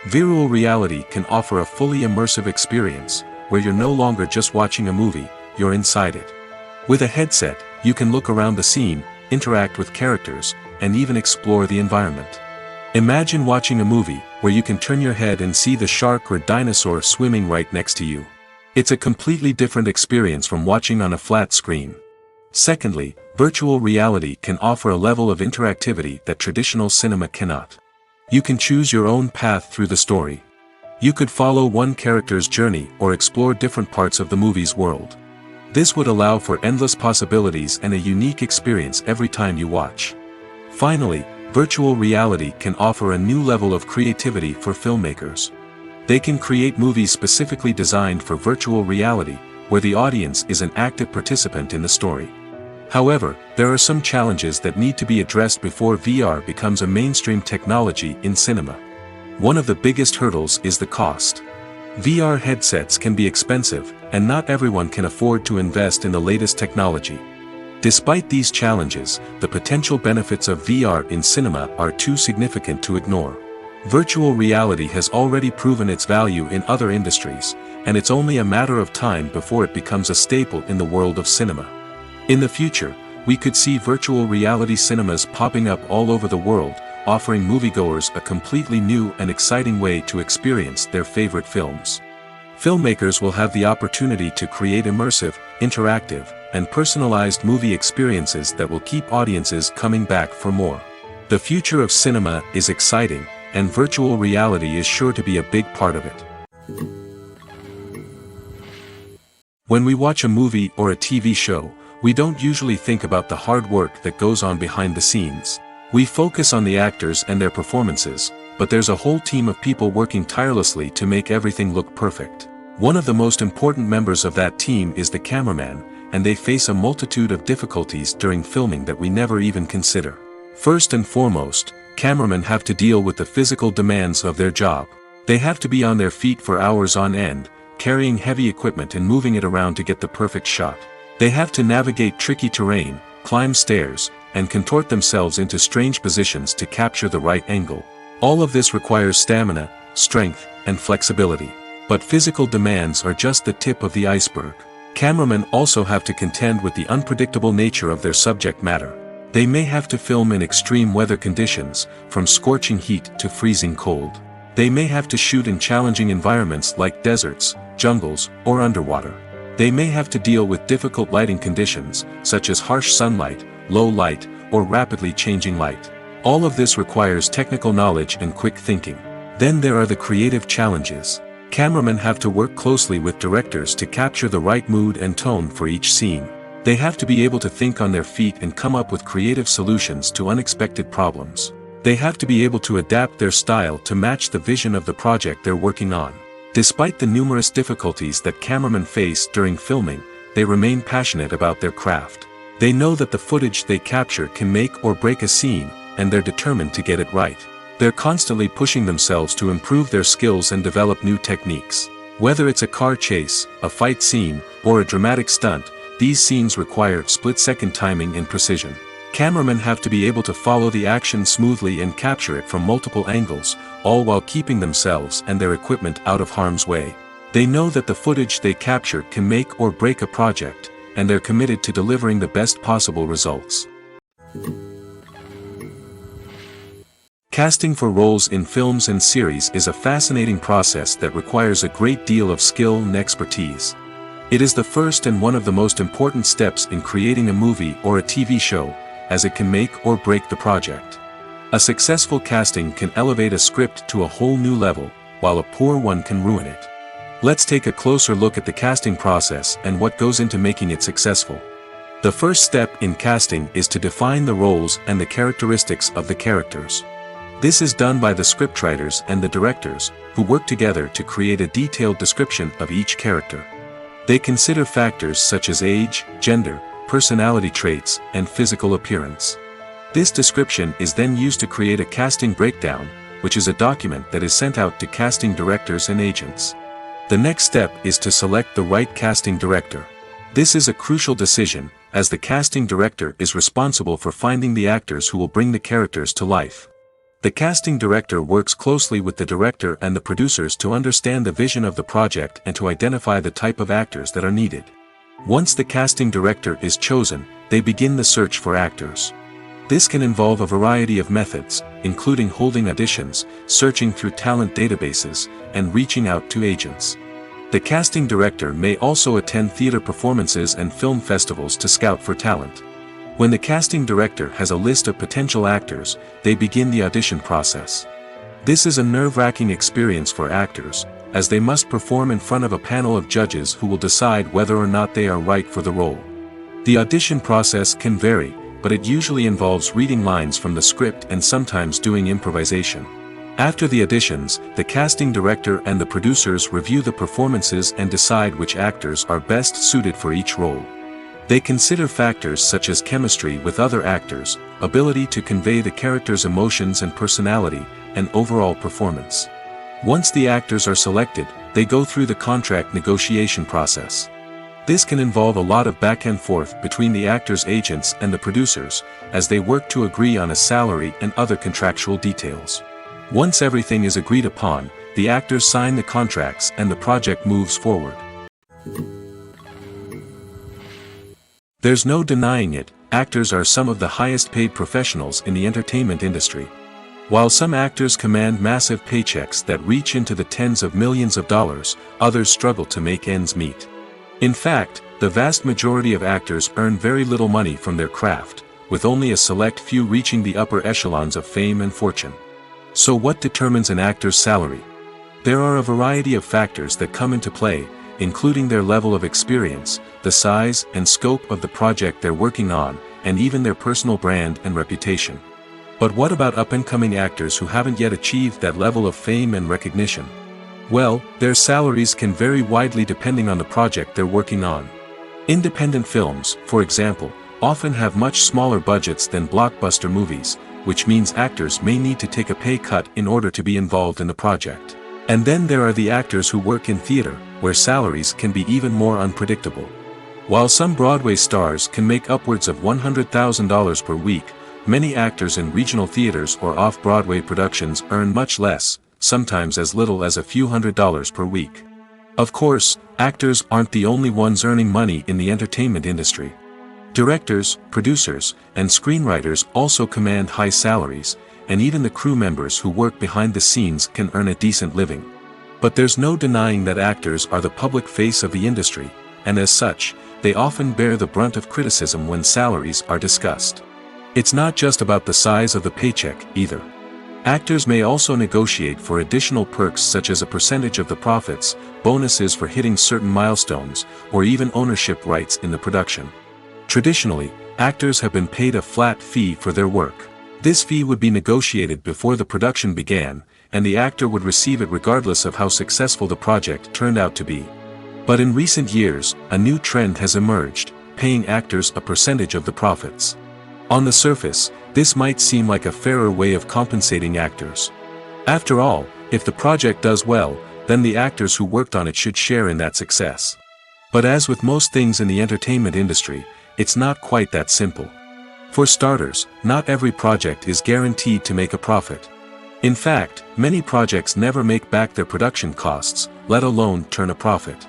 S2: Virtual reality can offer a fully immersive experience, where you're no longer just watching a movie, you're inside it. With a headset, you can look around the scene, interact with characters, and even explore the environment. Imagine watching a movie, where you can turn your head and see the shark or dinosaur swimming right next to you. It's a completely different experience from watching on a flat screen. Secondly, virtual reality can offer a level of interactivity that traditional cinema cannot. You can choose your own path through the story. You could follow one character's journey or explore different parts of the movie's world. This would allow for endless possibilities and a unique experience every time you watch. Finally, virtual reality can offer a new level of creativity for filmmakers. They can create movies specifically designed for virtual reality, where the audience is an active participant in the story. However, there are some challenges that need to be addressed before VR becomes a mainstream technology in cinema. One of the biggest hurdles is the cost. VR headsets can be expensive, and not everyone can afford to invest in the latest technology. Despite these challenges, the potential benefits of VR in cinema are too significant to ignore. Virtual reality has already proven its value in other industries, and it's only a matter of time before it becomes a staple in the world of cinema. In the future, we could see virtual reality cinemas popping up all over the world, offering moviegoers a completely new and exciting way to experience their favorite films. Filmmakers will have the opportunity to create immersive, interactive, and personalized movie experiences that will keep audiences coming back for more. The future of cinema is exciting, and virtual reality is sure to be a big part of it. When we watch a movie or a TV show, we don't usually think about the hard work that goes on behind the scenes. We focus on the actors and their performances, but there's a whole team of people working tirelessly to make everything look perfect. One of the most important members of that team is the cameraman, and they face a multitude of difficulties during filming that we never even consider. First and foremost, cameramen have to deal with the physical demands of their job. They have to be on their feet for hours on end, carrying heavy equipment and moving it around to get the perfect shot. They have to navigate tricky terrain, climb stairs, and contort themselves into strange positions to capture the right angle. All of this requires stamina, strength, and flexibility. But physical demands are just the tip of the iceberg. Cameramen also have to contend with the unpredictable nature of their subject matter. They may have to film in extreme weather conditions, from scorching heat to freezing cold. They may have to shoot in challenging environments like deserts, jungles, or underwater. They may have to deal with difficult lighting conditions, such as harsh sunlight, low light, or rapidly changing light. All of this requires technical knowledge and quick thinking. Then there are the creative challenges. Cameramen have to work closely with directors to capture the right mood and tone for each scene. They have to be able to think on their feet and come up with creative solutions to unexpected problems. They have to be able to adapt their style to match the vision of the project they're working on. Despite the numerous difficulties that cameramen face during filming, they remain passionate about their craft. They know that the footage they capture can make or break a scene, and they're determined to get it right. They're constantly pushing themselves to improve their skills and develop new techniques. Whether it's a car chase, a fight scene, or a dramatic stunt, these scenes require split-second timing and precision. Cameramen have to be able to follow the action smoothly and capture it from multiple angles, all while keeping themselves and their equipment out of harm's way. They know that the footage they capture can make or break a project, and they're committed to delivering the best possible results. Casting for roles in films and series is a fascinating process that requires a great deal of skill and expertise. It is the first and one of the most important steps in creating a movie or a TV show, as it can make or break the project. A successful casting can elevate a script to a whole new level, while a poor one can ruin it. Let's take a closer look at the casting process and what goes into making it successful. The first step in casting is to define the roles and the characteristics of the characters. This is done by the scriptwriters and the directors, who work together to create a detailed description of each character. They consider factors such as age, gender, personality traits, and physical appearance. This description is then used to create a casting breakdown, which is a document that is sent out to casting directors and agents. The next step is to select the right casting director. This is a crucial decision, as the casting director is responsible for finding the actors who will bring the characters to life. The casting director works closely with the director and the producers to understand the vision of the project and to identify the type of actors that are needed. Once the casting director is chosen, they begin the search for actors. This can involve a variety of methods, including holding auditions, searching through talent databases, and reaching out to agents. The casting director may also attend theater performances and film festivals to scout for talent. When the casting director has a list of potential actors, they begin the audition process. This is a nerve-wracking experience for actors, as they must perform in front of a panel of judges who will decide whether or not they are right for the role. The audition process can vary, but it usually involves reading lines from the script and sometimes doing improvisation. After the auditions, the casting director and the producers review the performances and decide which actors are best suited for each role. They consider factors such as chemistry with other actors, ability to convey the character's emotions and personality, and overall performance. Once the actors are selected, they go through the contract negotiation process. This can involve a lot of back and forth between the actors' agents and the producers, as they work to agree on a salary and other contractual details. Once everything is agreed upon, the actors sign the contracts and the project moves forward. There's no denying it, actors are some of the highest paid professionals in the entertainment industry. While some actors command massive paychecks that reach into the tens of millions of dollars, others struggle to make ends meet. In fact, the vast majority of actors earn very little money from their craft, with only a select few reaching the upper echelons of fame and fortune. So what determines an actor's salary? There are a variety of factors that come into play, including their level of experience, the size and scope of the project they're working on, and even their personal brand and reputation. But what about up-and-coming actors who haven't yet achieved that level of fame and recognition? Well, their salaries can vary widely depending on the project they're working on. Independent films, for example, often have much smaller budgets than blockbuster movies, which means actors may need to take a pay cut in order to be involved in the project. And then there are the actors who work in theater, where salaries can be even more unpredictable. While some Broadway stars can make upwards of $100,000 per week, many actors in regional theaters or off-Broadway productions earn much less, sometimes as little as a few $100s per week. Of course, actors aren't the only ones earning money in the entertainment industry. Directors, producers, and screenwriters also command high salaries, and even the crew members who work behind the scenes can earn a decent living. But there's no denying that actors are the public face of the industry, and as such, they often bear the brunt of criticism when salaries are discussed. It's not just about the size of the paycheck, either. Actors may also negotiate for additional perks such as a percentage of the profits, bonuses for hitting certain milestones, or even ownership rights in the production. Traditionally, actors have been paid a flat fee for their work. This fee would be negotiated before the production began, and the actor would receive it regardless of how successful the project turned out to be. But in recent years, a new trend has emerged, paying actors a percentage of the profits. On the surface, this might seem like a fairer way of compensating actors. After all, if the project does well, then the actors who worked on it should share in that success. But as with most things in the entertainment industry, it's not quite that simple. For starters, not every project is guaranteed to make a profit. In fact, many projects never make back their production costs, let alone turn a profit.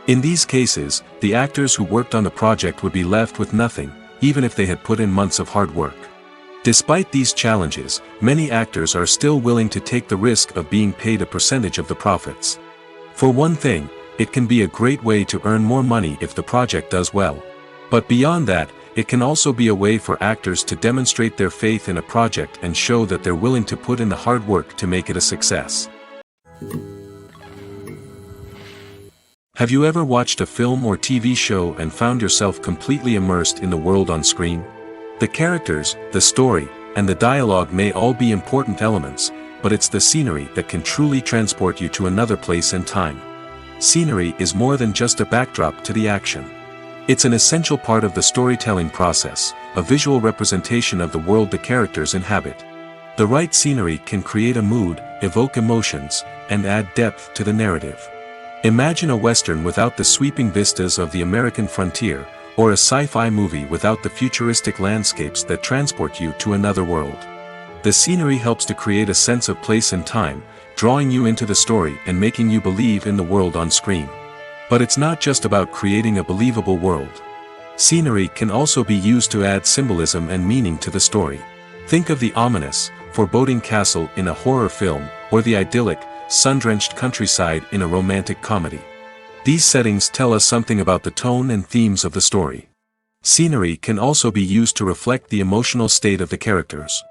S2: In these cases, the actors who worked on the project would be left with nothing, even if they had put in months of hard work. Despite these challenges, many actors are still willing to take the risk of being paid a percentage of the profits. For one thing, it can be a great way to earn more money if the project does well. But beyond that, it can also be a way for actors to demonstrate their faith in a project and show that they're willing to put in the hard work to make it a success. Have you ever watched a film or TV show and found yourself completely immersed in the world on screen? The characters, the story, and the dialogue may all be important elements, but it's the scenery that can truly transport you to another place and time. Scenery is more than just a backdrop to the action. It's an essential part of the storytelling process, a visual representation of the world the characters inhabit. The right scenery can create a mood, evoke emotions, and add depth to the narrative. Imagine a Western without the sweeping vistas of the American frontier, or a sci-fi movie without the futuristic landscapes that transport you to another world. The scenery helps to create a sense of place and time, drawing you into the story and making you believe in the world on screen. But it's not just about creating a believable world. Scenery can also be used to add symbolism and meaning to the story. Think of the ominous, foreboding castle in a horror film, or the idyllic, sun-drenched countryside in a romantic comedy. These settings tell us something about the tone and themes of the story. Scenery can also be used to reflect the emotional state of the characters.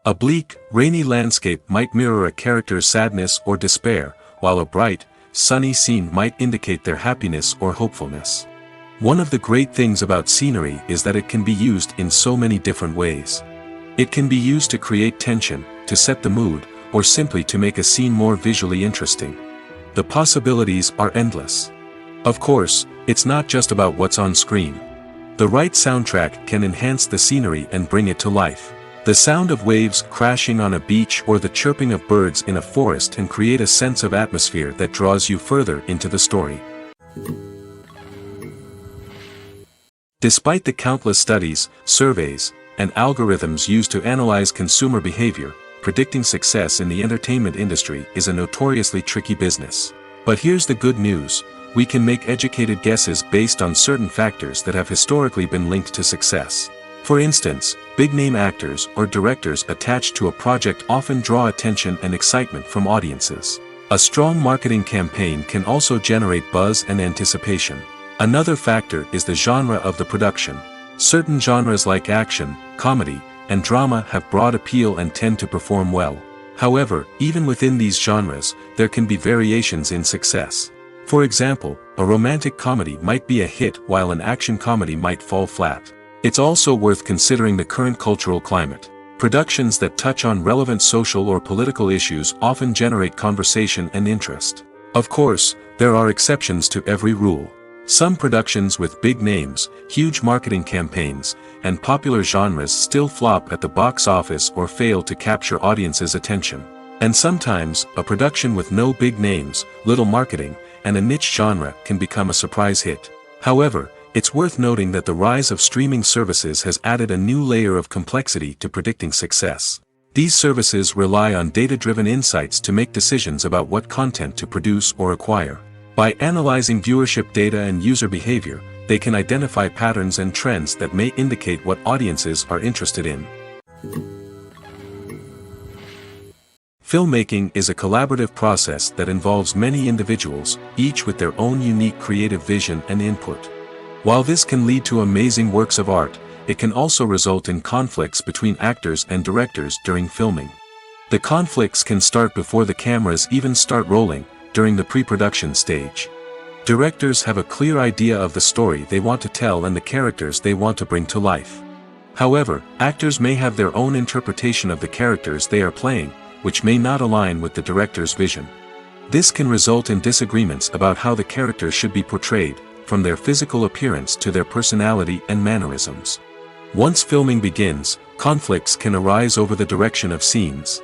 S2: A bleak, rainy landscape might mirror a character's sadness or despair, while a bright, sunny scene might indicate their happiness or hopefulness. One of the great things about scenery is that it can be used in so many different ways. It can be used to create tension, to set the mood, or simply to make a scene more visually interesting. The possibilities are endless. Of course, it's not just about what's on screen. The right soundtrack can enhance the scenery and bring it to life. The sound of waves crashing on a beach or the chirping of birds in a forest can create a sense of atmosphere that draws you further into the story. Despite the countless studies, surveys, and algorithms used to analyze consumer behavior, predicting success in the entertainment industry is a notoriously tricky business. But here's the good news: we can make educated guesses based on certain factors that have historically been linked to success. For instance, big-name actors or directors attached to a project often draw attention and excitement from audiences. A strong marketing campaign can also generate buzz and anticipation. Another factor is the genre of the production. Certain genres like action, comedy, and drama have broad appeal and tend to perform well. However, even within these genres, there can be variations in success. For example, a romantic comedy might be a hit while an action comedy might fall flat. It's also worth considering the current cultural climate. Productions that touch on relevant social or political issues often generate conversation and interest. Of course, there are exceptions to every rule. Some productions with big names, huge marketing campaigns, and popular genres still flop at the box office or fail to capture audiences' attention. And sometimes, a production with no big names, little marketing, and a niche genre can become a surprise hit. However, it's worth noting that the rise of streaming services has added a new layer of complexity to predicting success. These services rely on data-driven insights to make decisions about what content to produce or acquire. By analyzing viewership data and user behavior, they can identify patterns and trends that may indicate what audiences are interested in. Filmmaking is a collaborative process that involves many individuals, each with their own unique creative vision and input. While this can lead to amazing works of art, it can also result in conflicts between actors and directors during filming. The conflicts can start before the cameras even start rolling, during the pre-production stage. Directors have a clear idea of the story they want to tell and the characters they want to bring to life. However, actors may have their own interpretation of the characters they are playing, which may not align with the director's vision. This can result in disagreements about how the characters should be portrayed, from their physical appearance to their personality and mannerisms. Once filming begins, conflicts can arise over the direction of scenes.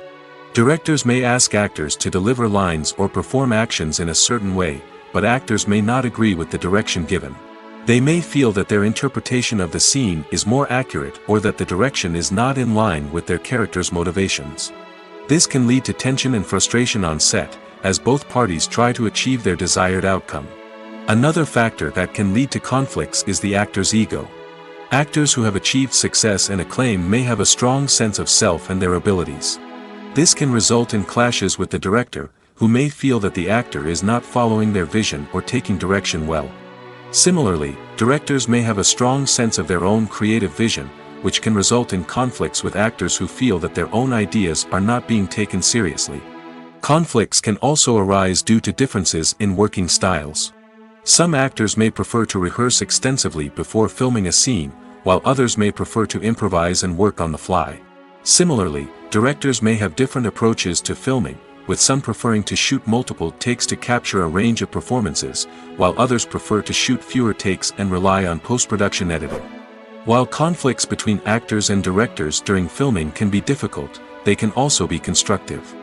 S2: Directors may ask actors to deliver lines or perform actions in a certain way, but actors may not agree with the direction given. They may feel that their interpretation of the scene is more accurate or that the direction is not in line with their character's motivations. This can lead to tension and frustration on set, as both parties try to achieve their desired outcome. Another factor that can lead to conflicts is the actor's ego. Actors who have achieved success and acclaim may have a strong sense of self and their abilities. This can result in clashes with the director, who may feel that the actor is not following their vision or taking direction well. Similarly, directors may have a strong sense of their own creative vision, which can result in conflicts with actors who feel that their own ideas are not being taken seriously. Conflicts can also arise due to differences in working styles. Some actors may prefer to rehearse extensively before filming a scene, while others may prefer to improvise and work on the fly. Similarly, directors may have different approaches to filming, with some preferring to shoot multiple takes to capture a range of performances, while others prefer to shoot fewer takes and rely on post-production editing. While conflicts between actors and directors during filming can be difficult, they can also be constructive.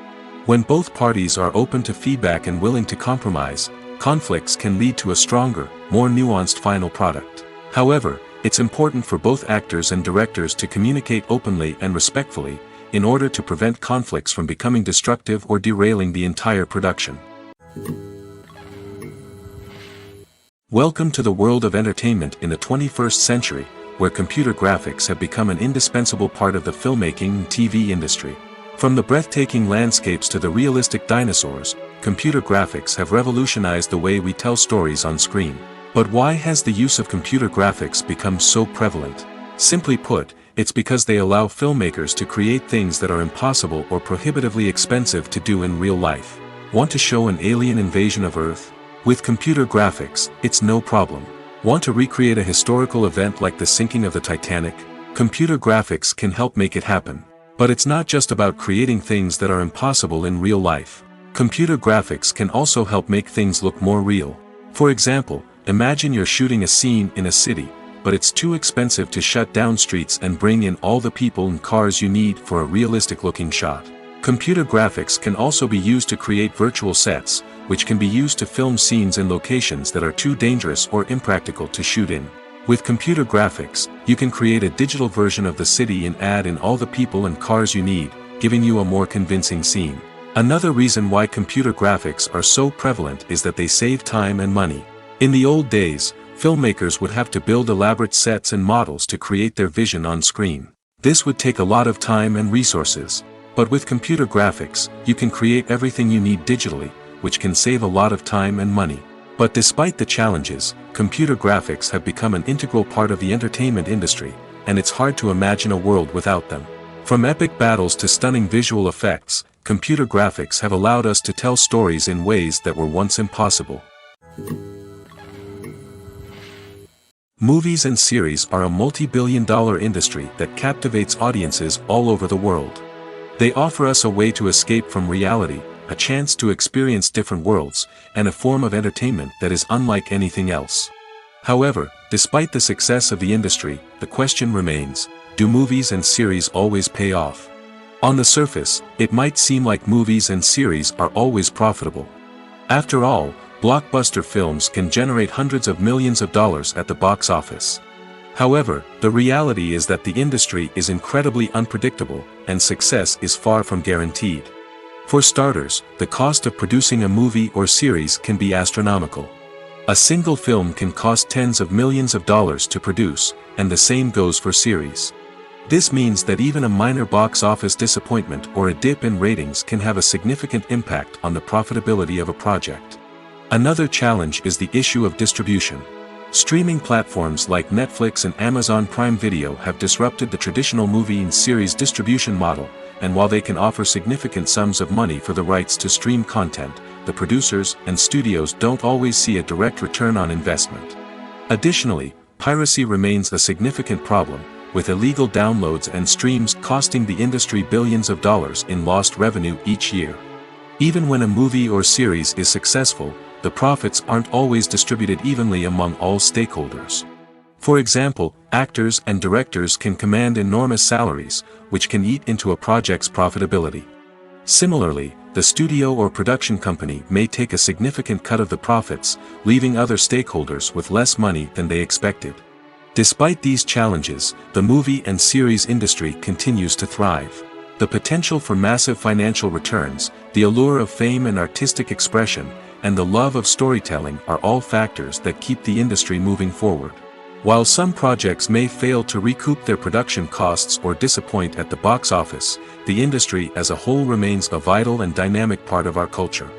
S2: When both parties are open to feedback and willing to compromise, conflicts can lead to a stronger, more nuanced final product. However, it's important for both actors and directors to communicate openly and respectfully, in order to prevent conflicts from becoming destructive or derailing the entire production. Welcome to the world of entertainment in the 21st century, where computer graphics have become an indispensable part of the filmmaking and TV industry. From the breathtaking landscapes to the realistic dinosaurs, computer graphics have revolutionized the way we tell stories on screen. But why has the use of computer graphics become so prevalent? Simply put, it's because they allow filmmakers to create things that are impossible or prohibitively expensive to do in real life. Want to show an alien invasion of Earth? With computer graphics, it's no problem. Want to recreate a historical event like the sinking of the Titanic? Computer graphics can help make it happen. But it's not just about creating things that are impossible in real life. Computer graphics can also help make things look more real. For example, imagine you're shooting a scene in a city, but it's too expensive to shut down streets and bring in all the people and cars you need for a realistic-looking shot. Computer graphics can also be used to create virtual sets, which can be used to film scenes in locations that are too dangerous or impractical to shoot in. With computer graphics, you can create a digital version of the city and add in all the people and cars you need, giving you a more convincing scene. Another reason why computer graphics are so prevalent is that they save time and money. In the old days, filmmakers would have to build elaborate sets and models to create their vision on screen. This would take a lot of time and resources. But with computer graphics, you can create everything you need digitally, which can save a lot of time and money. But despite the challenges, computer graphics have become an integral part of the entertainment industry, and it's hard to imagine a world without them. From epic battles to stunning visual effects, computer graphics have allowed us to tell stories in ways that were once impossible. Movies and series are a multi-billion-dollar industry that captivates audiences all over the world. They offer us a way to escape from reality, a chance to experience different worlds, and a form of entertainment that is unlike anything else. However, despite the success of the industry, the question remains, do movies and series always pay off? On the surface, it might seem like movies and series are always profitable. After all, blockbuster films can generate hundreds of millions of dollars at the box office. However, the reality is that the industry is incredibly unpredictable, and success is far from guaranteed. For starters, the cost of producing a movie or series can be astronomical. A single film can cost tens of millions of dollars to produce, and the same goes for series. This means that even a minor box office disappointment or a dip in ratings can have a significant impact on the profitability of a project. Another challenge is the issue of distribution. Streaming platforms like Netflix and Amazon Prime Video have disrupted the traditional movie and series distribution model, and while they can offer significant sums of money for the rights to stream content, the producers and studios don't always see a direct return on investment. Additionally, piracy remains a significant problem, with illegal downloads and streams costing the industry billions of dollars in lost revenue each year. Even when a movie or series is successful, the profits aren't always distributed evenly among all stakeholders. For example, actors and directors can command enormous salaries, which can eat into a project's profitability. Similarly, the studio or production company may take a significant cut of the profits, leaving other stakeholders with less money than they expected. Despite these challenges, the movie and series industry continues to thrive. The potential for massive financial returns, the allure of fame and artistic expression, and the love of storytelling are all factors that keep the industry moving forward. While some projects may fail to recoup their production costs or disappoint at the box office, the industry as a whole remains a vital and dynamic part of our culture.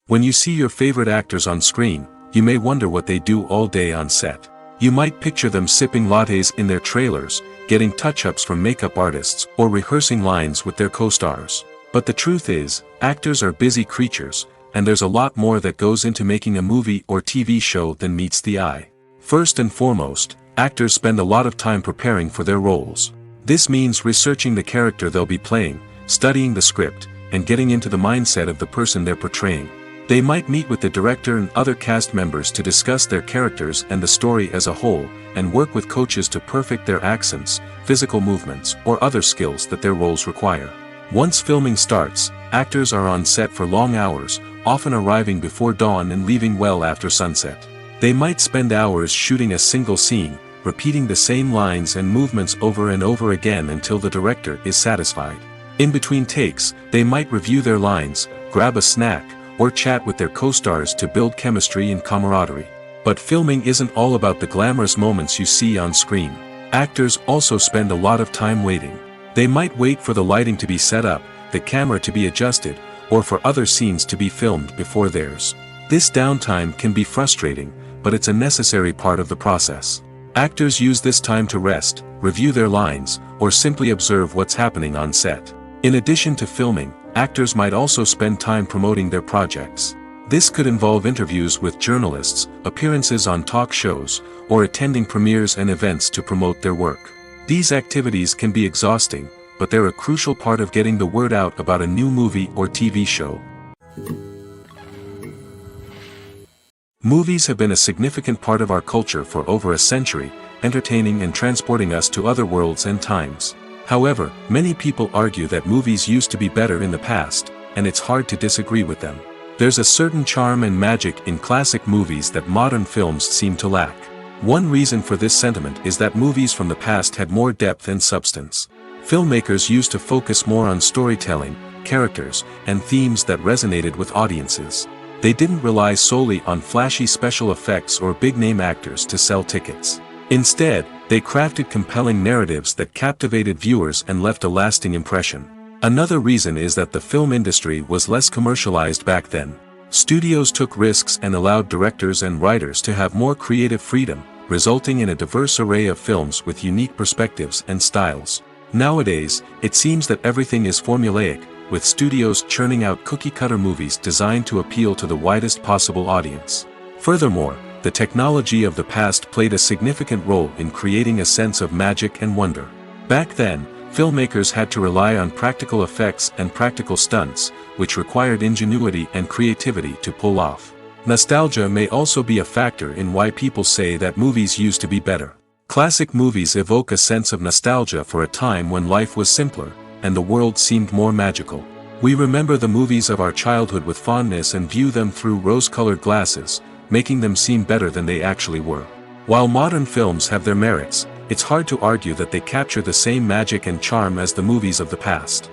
S2: When you see your favorite actors on screen, you may wonder what they do all day on set. You might picture them sipping lattes in their trailers, getting touch-ups from makeup artists, or rehearsing lines with their co-stars. But the truth is, actors are busy creatures, and there's a lot more that goes into making a movie or TV show than meets the eye. First and foremost, actors spend a lot of time preparing for their roles. This means researching the character they'll be playing, studying the script, and getting into the mindset of the person they're portraying. They might meet with the director and other cast members to discuss their characters and the story as a whole, and work with coaches to perfect their accents, physical movements, or other skills that their roles require. Once filming starts, actors are on set for long hours, often arriving before dawn and leaving well after sunset. They might spend hours shooting a single scene, repeating the same lines and movements over and over again until the director is satisfied. In between takes, they might review their lines, grab a snack, or chat with their co-stars to build chemistry and camaraderie. But filming isn't all about the glamorous moments you see on screen. Actors also spend a lot of time waiting. They might wait for the lighting to be set up, the camera to be adjusted, or for other scenes to be filmed before theirs. This downtime can be frustrating, but it's a necessary part of the process. Actors use this time to rest, review their lines, or simply observe what's happening on set. In addition to filming, actors might also spend time promoting their projects. This could involve interviews with journalists, appearances on talk shows, or attending premieres and events to promote their work. These activities can be exhausting, but they're a crucial part of getting the word out about a new movie or TV show. Movies have been a significant part of our culture for over a century, entertaining and transporting us to other worlds and times. However, many people argue that movies used to be better in the past, and it's hard to disagree with them. There's a certain charm and magic in classic movies that modern films seem to lack. One reason for this sentiment is that movies from the past had more depth and substance. Filmmakers used to focus more on storytelling, characters, and themes that resonated with audiences. They didn't rely solely on flashy special effects or big-name actors to sell tickets. Instead, they crafted compelling narratives that captivated viewers and left a lasting impression. Another reason is that the film industry was less commercialized back then. Studios took risks and allowed directors and writers to have more creative freedom, resulting in a diverse array of films with unique perspectives and styles. Nowadays, it seems that everything is formulaic, with studios churning out cookie-cutter movies designed to appeal to the widest possible audience. Furthermore, the technology of the past played a significant role in creating a sense of magic and wonder. Back then, filmmakers had to rely on practical effects and practical stunts, which required ingenuity and creativity to pull off. Nostalgia may also be a factor in why people say that movies used to be better. Classic movies evoke a sense of nostalgia for a time when life was simpler, and the world seemed more magical. We remember the movies of our childhood with fondness and view them through rose-colored glasses, making them seem better than they actually were. While modern films have their merits, it's hard to argue that they capture the same magic and charm as the movies of the past.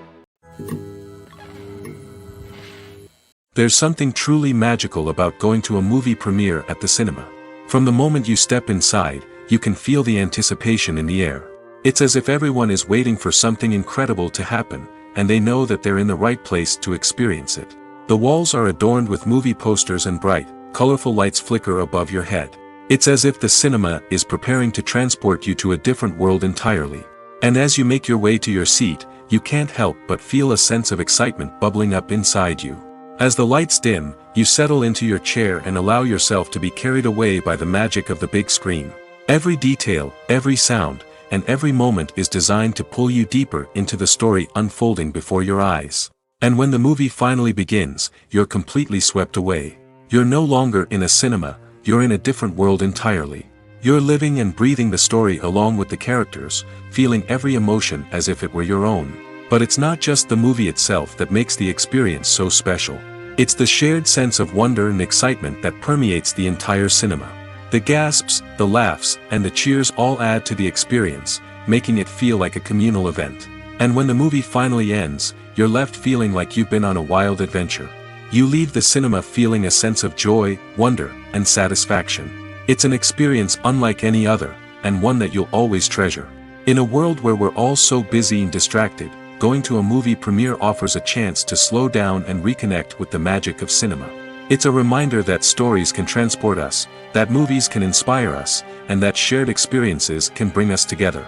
S2: There's something truly magical about going to a movie premiere at the cinema. From the moment you step inside, you can feel the anticipation in the air. It's as if everyone is waiting for something incredible to happen, and they know that they're in the right place to experience it. The walls are adorned with movie posters and bright, colorful lights flicker above your head. It's as if the cinema is preparing to transport you to a different world entirely. And as you make your way to your seat, you can't help but feel a sense of excitement bubbling up inside you. As the lights dim, you settle into your chair and allow yourself to be carried away by the magic of the big screen. Every detail, every sound, and every moment is designed to pull you deeper into the story unfolding before your eyes. And when the movie finally begins, you're completely swept away. You're no longer in a cinema, you're in a different world entirely. You're living and breathing the story along with the characters, feeling every emotion as if it were your own. But it's not just the movie itself that makes the experience so special. It's the shared sense of wonder and excitement that permeates the entire cinema. The gasps, the laughs, and the cheers all add to the experience, making it feel like a communal event. And when the movie finally ends, you're left feeling like you've been on a wild adventure. You leave the cinema feeling a sense of joy, wonder, and satisfaction. It's an experience unlike any other, and one that you'll always treasure. In a world where we're all so busy and distracted, going to a movie premiere offers a chance to slow down and reconnect with the magic of cinema. It's a reminder that stories can transport us, that movies can inspire us, and that shared experiences can bring us together.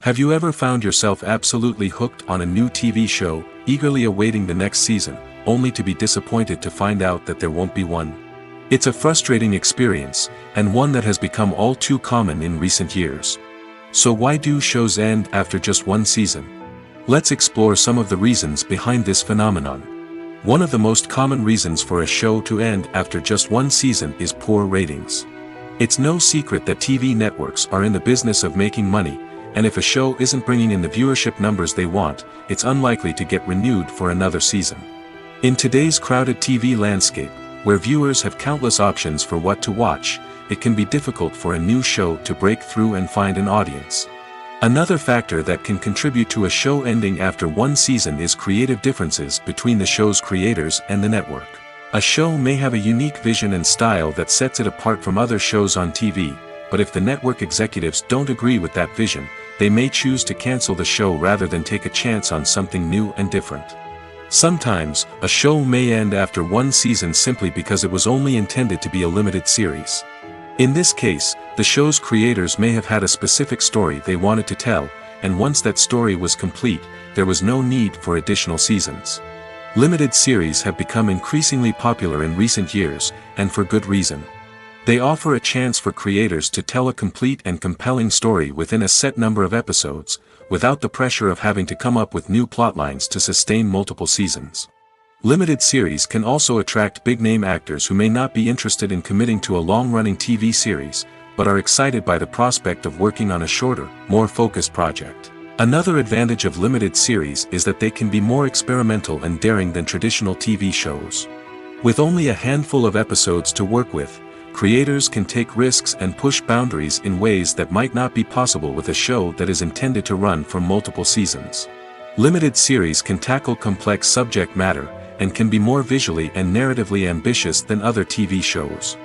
S2: Have you ever found yourself absolutely hooked on a new TV show, eagerly awaiting the next season, only to be disappointed to find out that there won't be one? It's a frustrating experience, and one that has become all too common in recent years. So why do shows end after just one season? Let's explore some of the reasons behind this phenomenon. One of the most common reasons for a show to end after just one season is poor ratings. It's no secret that TV networks are in the business of making money, and if a show isn't bringing in the viewership numbers they want, it's unlikely to get renewed for another season. In today's crowded TV landscape, where viewers have countless options for what to watch, it can be difficult for a new show to break through and find an audience. Another factor that can contribute to a show ending after one season is creative differences between the show's creators and the network. A show may have a unique vision and style that sets it apart from other shows on TV, but if the network executives don't agree with that vision, they may choose to cancel the show rather than take a chance on something new and different. Sometimes, a show may end after one season simply because it was only intended to be a limited series. In this case, the show's creators may have had a specific story they wanted to tell, and once that story was complete, there was no need for additional seasons. Limited series have become increasingly popular in recent years, and for good reason. They offer a chance for creators to tell a complete and compelling story within a set number of episodes, without the pressure of having to come up with new plotlines to sustain multiple seasons. Limited series can also attract big-name actors who may not be interested in committing to a long-running TV series, but are excited by the prospect of working on a shorter, more focused project. Another advantage of limited series is that they can be more experimental and daring than traditional TV shows. With only a handful of episodes to work with, creators can take risks and push boundaries in ways that might not be possible with a show that is intended to run for multiple seasons. Limited series can tackle complex subject matter, and can be more visually and narratively ambitious than other TV shows.